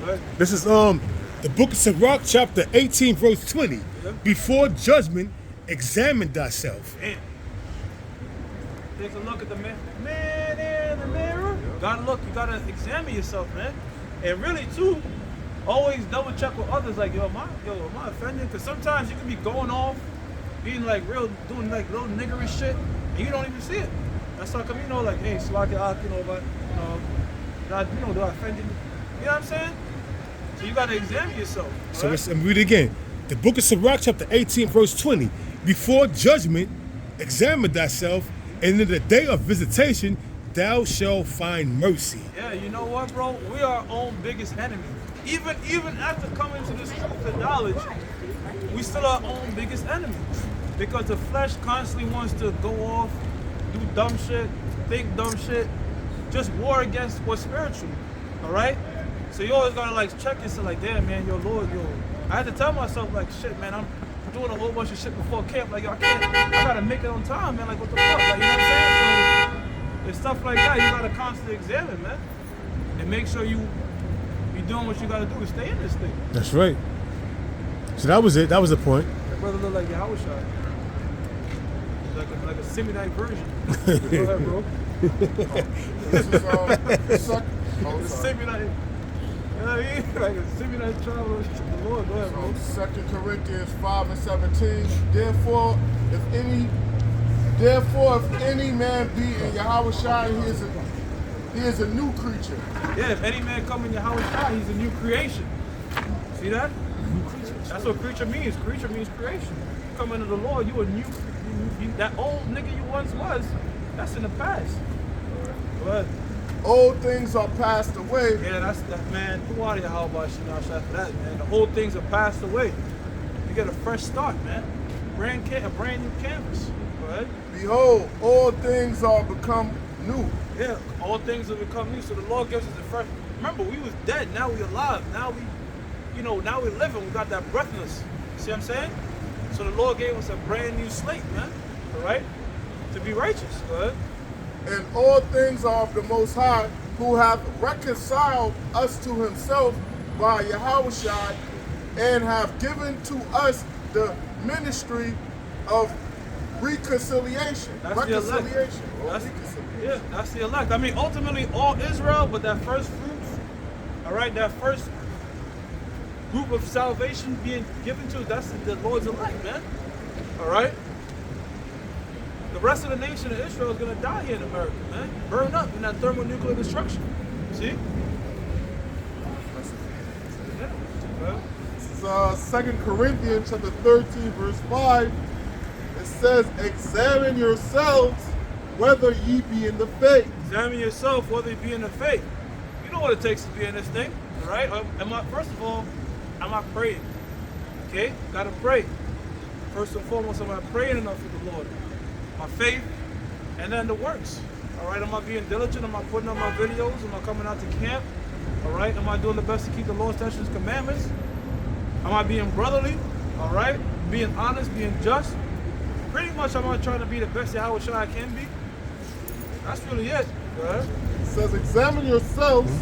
Right? This is the book of Sirach, chapter 18, verse 20. Yeah. Before judgment, examine thyself. Damn. Take a look at the man in the mirror. You gotta look, you gotta examine yourself, man. And really too, always double check with others, like, am I offended? Because sometimes you can be going off, being like doing like little niggerish shit, and you don't even see it. That's how come, like, hey, Slaki, do I offend you? You know what I'm saying? So you gotta examine yourself. So right? let's read it again. The book of Sirach, chapter 18, verse 20. Before judgment, examine thyself, and in the day of visitation, thou shalt find mercy. Yeah, you know what, bro? We are our own biggest enemy. Even after coming to this truth and knowledge, we still our own biggest enemy. Because the flesh constantly wants to go off, do dumb shit, think dumb shit, just war against what's spiritual. All right? So you always gotta like check yourself, like, damn, man, Lord. I had to tell myself, like, shit, man, I'm doing a whole bunch of shit before camp. Like, I gotta make it on time, man. Like, what the fuck? Like, you know what I'm saying? So it's stuff like that you gotta constantly examine, man, and make sure you doing what you gotta do to stay in this thing. That's right. So that was it. That was the point. That brother look like Yahweh shot. Like a Seminite version. Go ahead, bro. This is The Seminite. You know what I mean? Like a Seminite traveler. The Lord, go ahead, bro. 2 Corinthians 5 and 17. Therefore, if any man be in Yahweh Shai, he is a new creature. Yeah, if any man come in Yahweh Shai, he's a new creation. See that? That's what creature means. Creature means creation. You come into the Lord, you a new. That old nigga you once was, that's in the past. Go ahead. Old things are passed away. Yeah, that's that, man. Who are you? How about you know for that, man? The old things are passed away. You get a fresh start, man. A brand new canvas. Go ahead. Behold, all things are become new. Yeah, all things have become new. So the Lord gives us a fresh. Remember, we was dead. Now we alive. Now now we're living. We got that breathness. See what I'm saying? So the Lord gave us a brand new slate, man. All right, to be righteous. Go ahead. And all things are of the Most High, who hath reconciled us to himself by Yahushua, and have given to us the ministry of reconciliation. That's the elect. Yeah, that's the elect. I mean, ultimately, all Israel, but that first fruits, all right, that first group of salvation being given to, that's the Lord's elect, man. All right? The rest of the nation of Israel is going to die here in America, man. Burn up in that thermonuclear destruction. See? Yeah. This is 2 Corinthians chapter 13, verse 5. It says, examine yourselves whether ye be in the faith. Examine yourself whether you be in the faith. You know what it takes to be in this thing, all right? First of all, am I praying? Okay? Gotta pray. First and foremost, am I praying enough for the Lord? My faith, and then the works. All right, am I being diligent? Am I putting up my videos? Am I coming out to camp? All right, am I doing the best to keep the Lord's statutes, commandments? Am I being brotherly? All right, being honest, being just? Pretty much, am I trying to be the best Yahushua I can be? That's really it. Right? It says, examine yourselves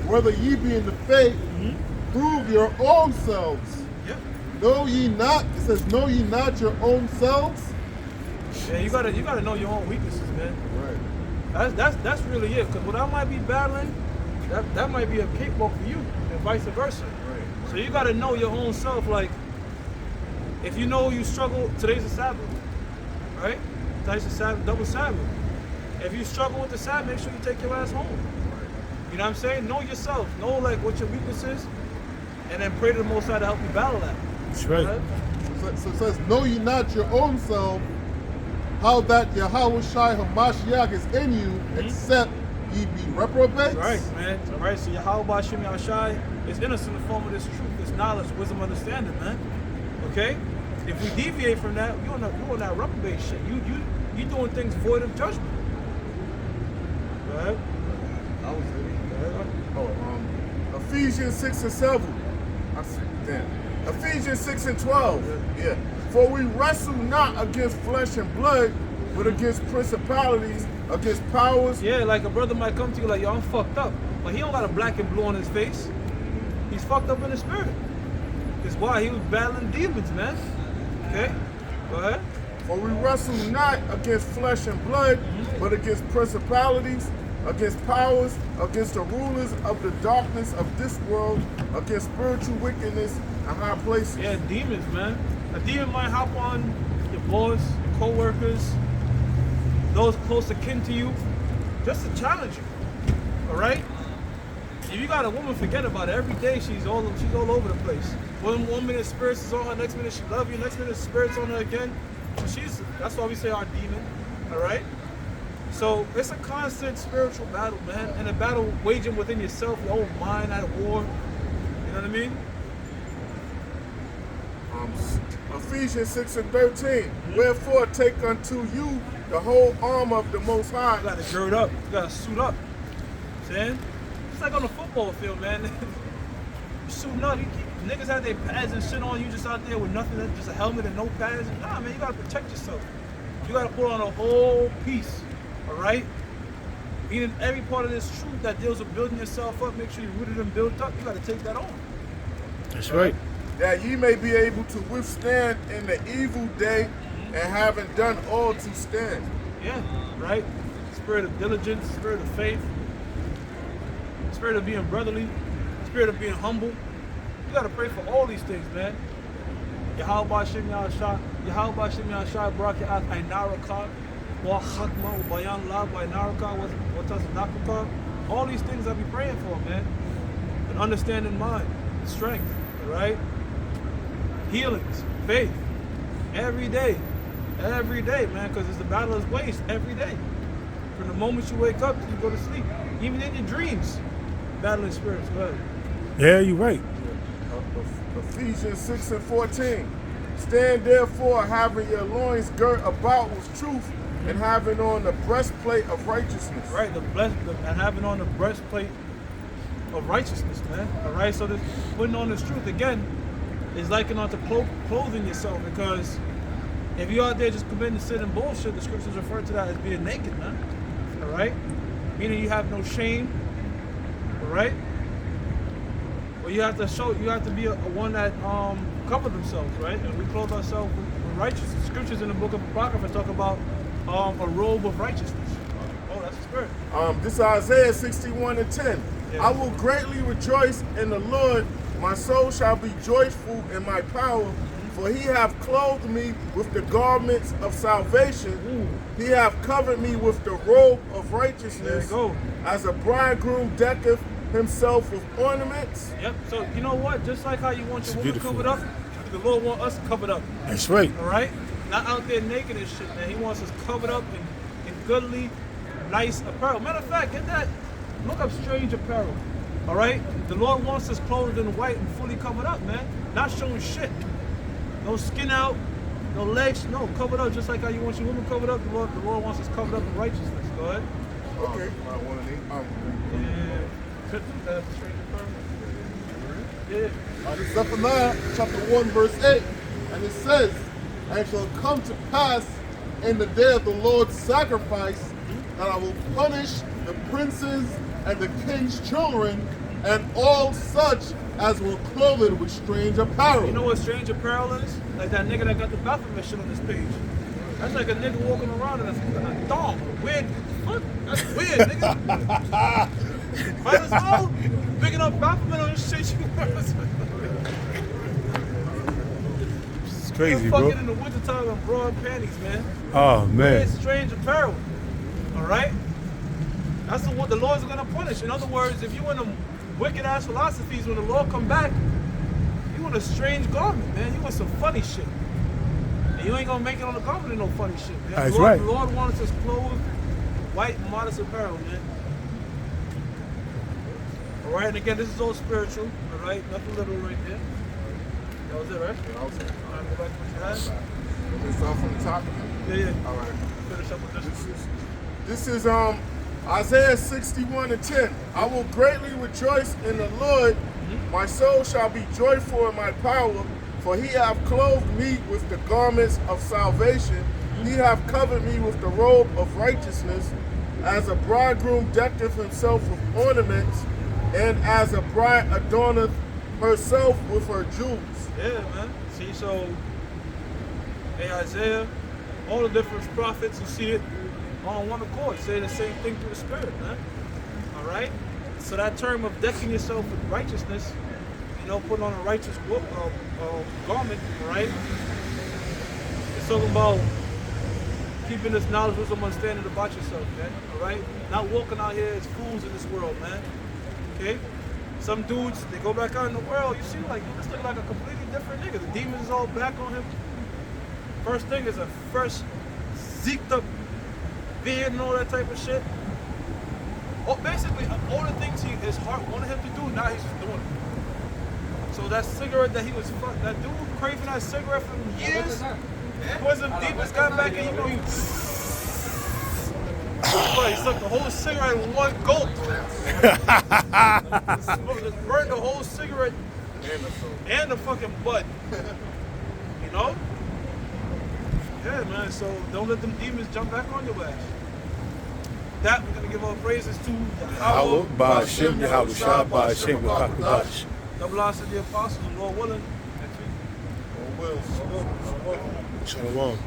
whether ye be in the faith. Prove your own selves. Yeah. Know ye not? It says, know ye not your own selves? Yeah, you gotta know your own weaknesses, man. Right. That's really it. Because what I might be battling, that might be a cakewalk for you, and vice versa. Right. So you gotta know your own self. Like, if you know you struggle, today's a Sabbath, right? Today's a Sabbath, double Sabbath. If you struggle with the Sabbath, make sure you take your ass home. You know what I'm saying? Know yourself. Know like what your weakness is, and then pray to the Most High to help you battle that. That's right. So it says, know ye not your own self, how that Yahushua Hamashiach is in you, except ye be reprobates? Right, man. All right, so Yahweh Shem Yahshai is in us in the form of this truth, this knowledge, wisdom, understanding, man. Okay? If we deviate from that, you on that reprobate shit. You doing things void of judgment. Right? That was it. Ephesians 6 and 7. Ephesians 6 and 12. Yeah. For we wrestle not against flesh and blood, but against principalities, against powers. Yeah, like a brother might come to you like, yo, I'm fucked up. But he don't got a black and blue on his face. He's fucked up in the spirit. Because why? He was battling demons, man. Okay? Go ahead. For we wrestle not against flesh and blood, but against principalities, against powers, against the rulers of the darkness of this world, against spiritual wickedness in high places. Yeah, demons, man. A demon might hop on your boss, your co-workers, those close to kin to you, just to challenge you. All right? If you got a woman, forget about it. Every day she's all over the place. One minute spirits is on her, next minute she love you, next minute spirits on her again. So that's why we say our demon. All right? So it's a constant spiritual battle, man, and a battle waging within yourself, your own mind at war. You know what I mean? Ephesians 6 and 13. Wherefore take unto you the whole arm of the Most High. You gotta gird up, you gotta suit up. Saying? It's like on the football field, man. You suiting up, niggas have their pads and shit on, you just out there with nothing, just a helmet and no pads. Nah, man, you gotta protect yourself. You gotta put on a whole piece, all right? Meaning every part of this truth that deals with building yourself up, make sure you're rooted and built up, you gotta take that on. That's right. That ye may be able to withstand in the evil day, and having done all to stand. Yeah, right? Spirit of diligence, spirit of faith, spirit of being brotherly, spirit of being humble. You gotta pray for all these things, man. Yahweh Shem Yahshai, Yahweh Shem Yahshai, Barakat Ainaraka, Wa Chakma, Bayan La, Bainaraka, Watas. All these things I be praying for, man. An understanding mind, strength, right? Healings, faith, every day, man, because it's the battle is waste every day. From the moment you wake up till you go to sleep, even in your dreams, battling spirits. Go ahead. Yeah, you're right. Ephesians 6 and 14. Stand therefore, having your loins girt about with truth, and having on the breastplate of righteousness. Right, and having on the breastplate of righteousness, man. All right, so this, putting on this truth again is likened onto clothing yourself, because if you're out there just committing sin and bullshit, the scriptures refer to that as being naked, man. All right, meaning you have no shame, All right. Well, you have to be a one that cover themselves, right? And we clothe ourselves with righteousness. Scriptures in the book of Apocrypha talk about a robe of righteousness. Oh, that's the spirit. This is Isaiah 61:10. Yeah. I will greatly rejoice in the Lord. My soul shall be joyful in my power. For he hath clothed me with the garments of salvation. Ooh. He hath covered me with the robe of There righteousness. you go. As a bridegroom decketh himself with ornaments. Yep. So you know what? Just like how you want your It's woman beautiful. covered up, the Lord wants us covered up. That's right. All right? Not out there naked and shit, man. He wants us covered up in goodly, nice apparel. Matter of fact, get that. Look up strange apparel. All right? The Lord wants us clothed in white and fully covered up, man. Not showing shit. No skin out, no legs, no, covered up. Just like how you want your woman covered up, the Lord wants us covered up in righteousness. Go ahead. Okay. Yeah. That's strange apparel. Yeah. This is Zephaniah chapter 1 verse 8. And it says, and it shall come to pass in the day of the Lord's sacrifice that I will punish the princes and the king's children and all such as were clothed with strange apparel. You know what strange apparel is? Like that nigga that got the Baphomet shit on his page. That's like a nigga walking around in a thong. Weird. What? That's weird, nigga. Might as well. Picking up Baphomet on his shit. It's crazy, Fucking bro. in the wintertime in broad panties, man. Oh, man. Weird, strange apparel. Alright? That's what the Lord's gonna punish. In other words, if you in them wicked ass philosophies, when the Lord come back, you want a strange garment, man. You want some funny shit. And you ain't gonna make it on the garment in no funny shit, man. That's the Lord, right. The Lord wants us clothed, white, modest apparel, man. Alright, and again, this is all spiritual, alright? Nothing little right there. That was it, right? Yeah, I'll say. Alright, go back to what you had. Okay, start from the top again. Yeah. All right. Finish up with this. This is Isaiah 61:10. I will greatly rejoice in the Lord. My soul shall be joyful in my power, for he hath clothed me with the garments of salvation. He hath covered me with the robe of righteousness, as a bridegroom decketh himself with ornaments, and as a bride adorneth herself with her jewels. Yeah, man. See, so, hey, Isaiah, all the different prophets, you see it on one accord, say the same thing through the Spirit, man. All right? So that term of decking yourself with righteousness, you know, putting on a righteous garment, all right? It's talking about keeping this knowledge, wisdom, understanding about yourself, man. All right? Not walking out here as fools in this world, man. Okay? Some dudes, they go back out in the world, you see, like, this look like a completely different nigga. The demons is all back on him. First thing is a fresh, zeked up beard and all that type of shit. Oh, basically, all the things his heart wanted him to do, now he's just doing it. So that cigarette that that dude craving that cigarette for years, wasn't demons got back and you know he sucked the whole cigarette in one gulp. Just burned the whole cigarette and the fucking butt. You know? Yeah, man, so don't let them demons jump back on your ass. That we're gonna give our praises to Yahweh, Ba'ashem, Yahweh, Shah, Ba'ashem, Wakakodash. Double honors to the apostles, Lord willing. Or will. Shalom.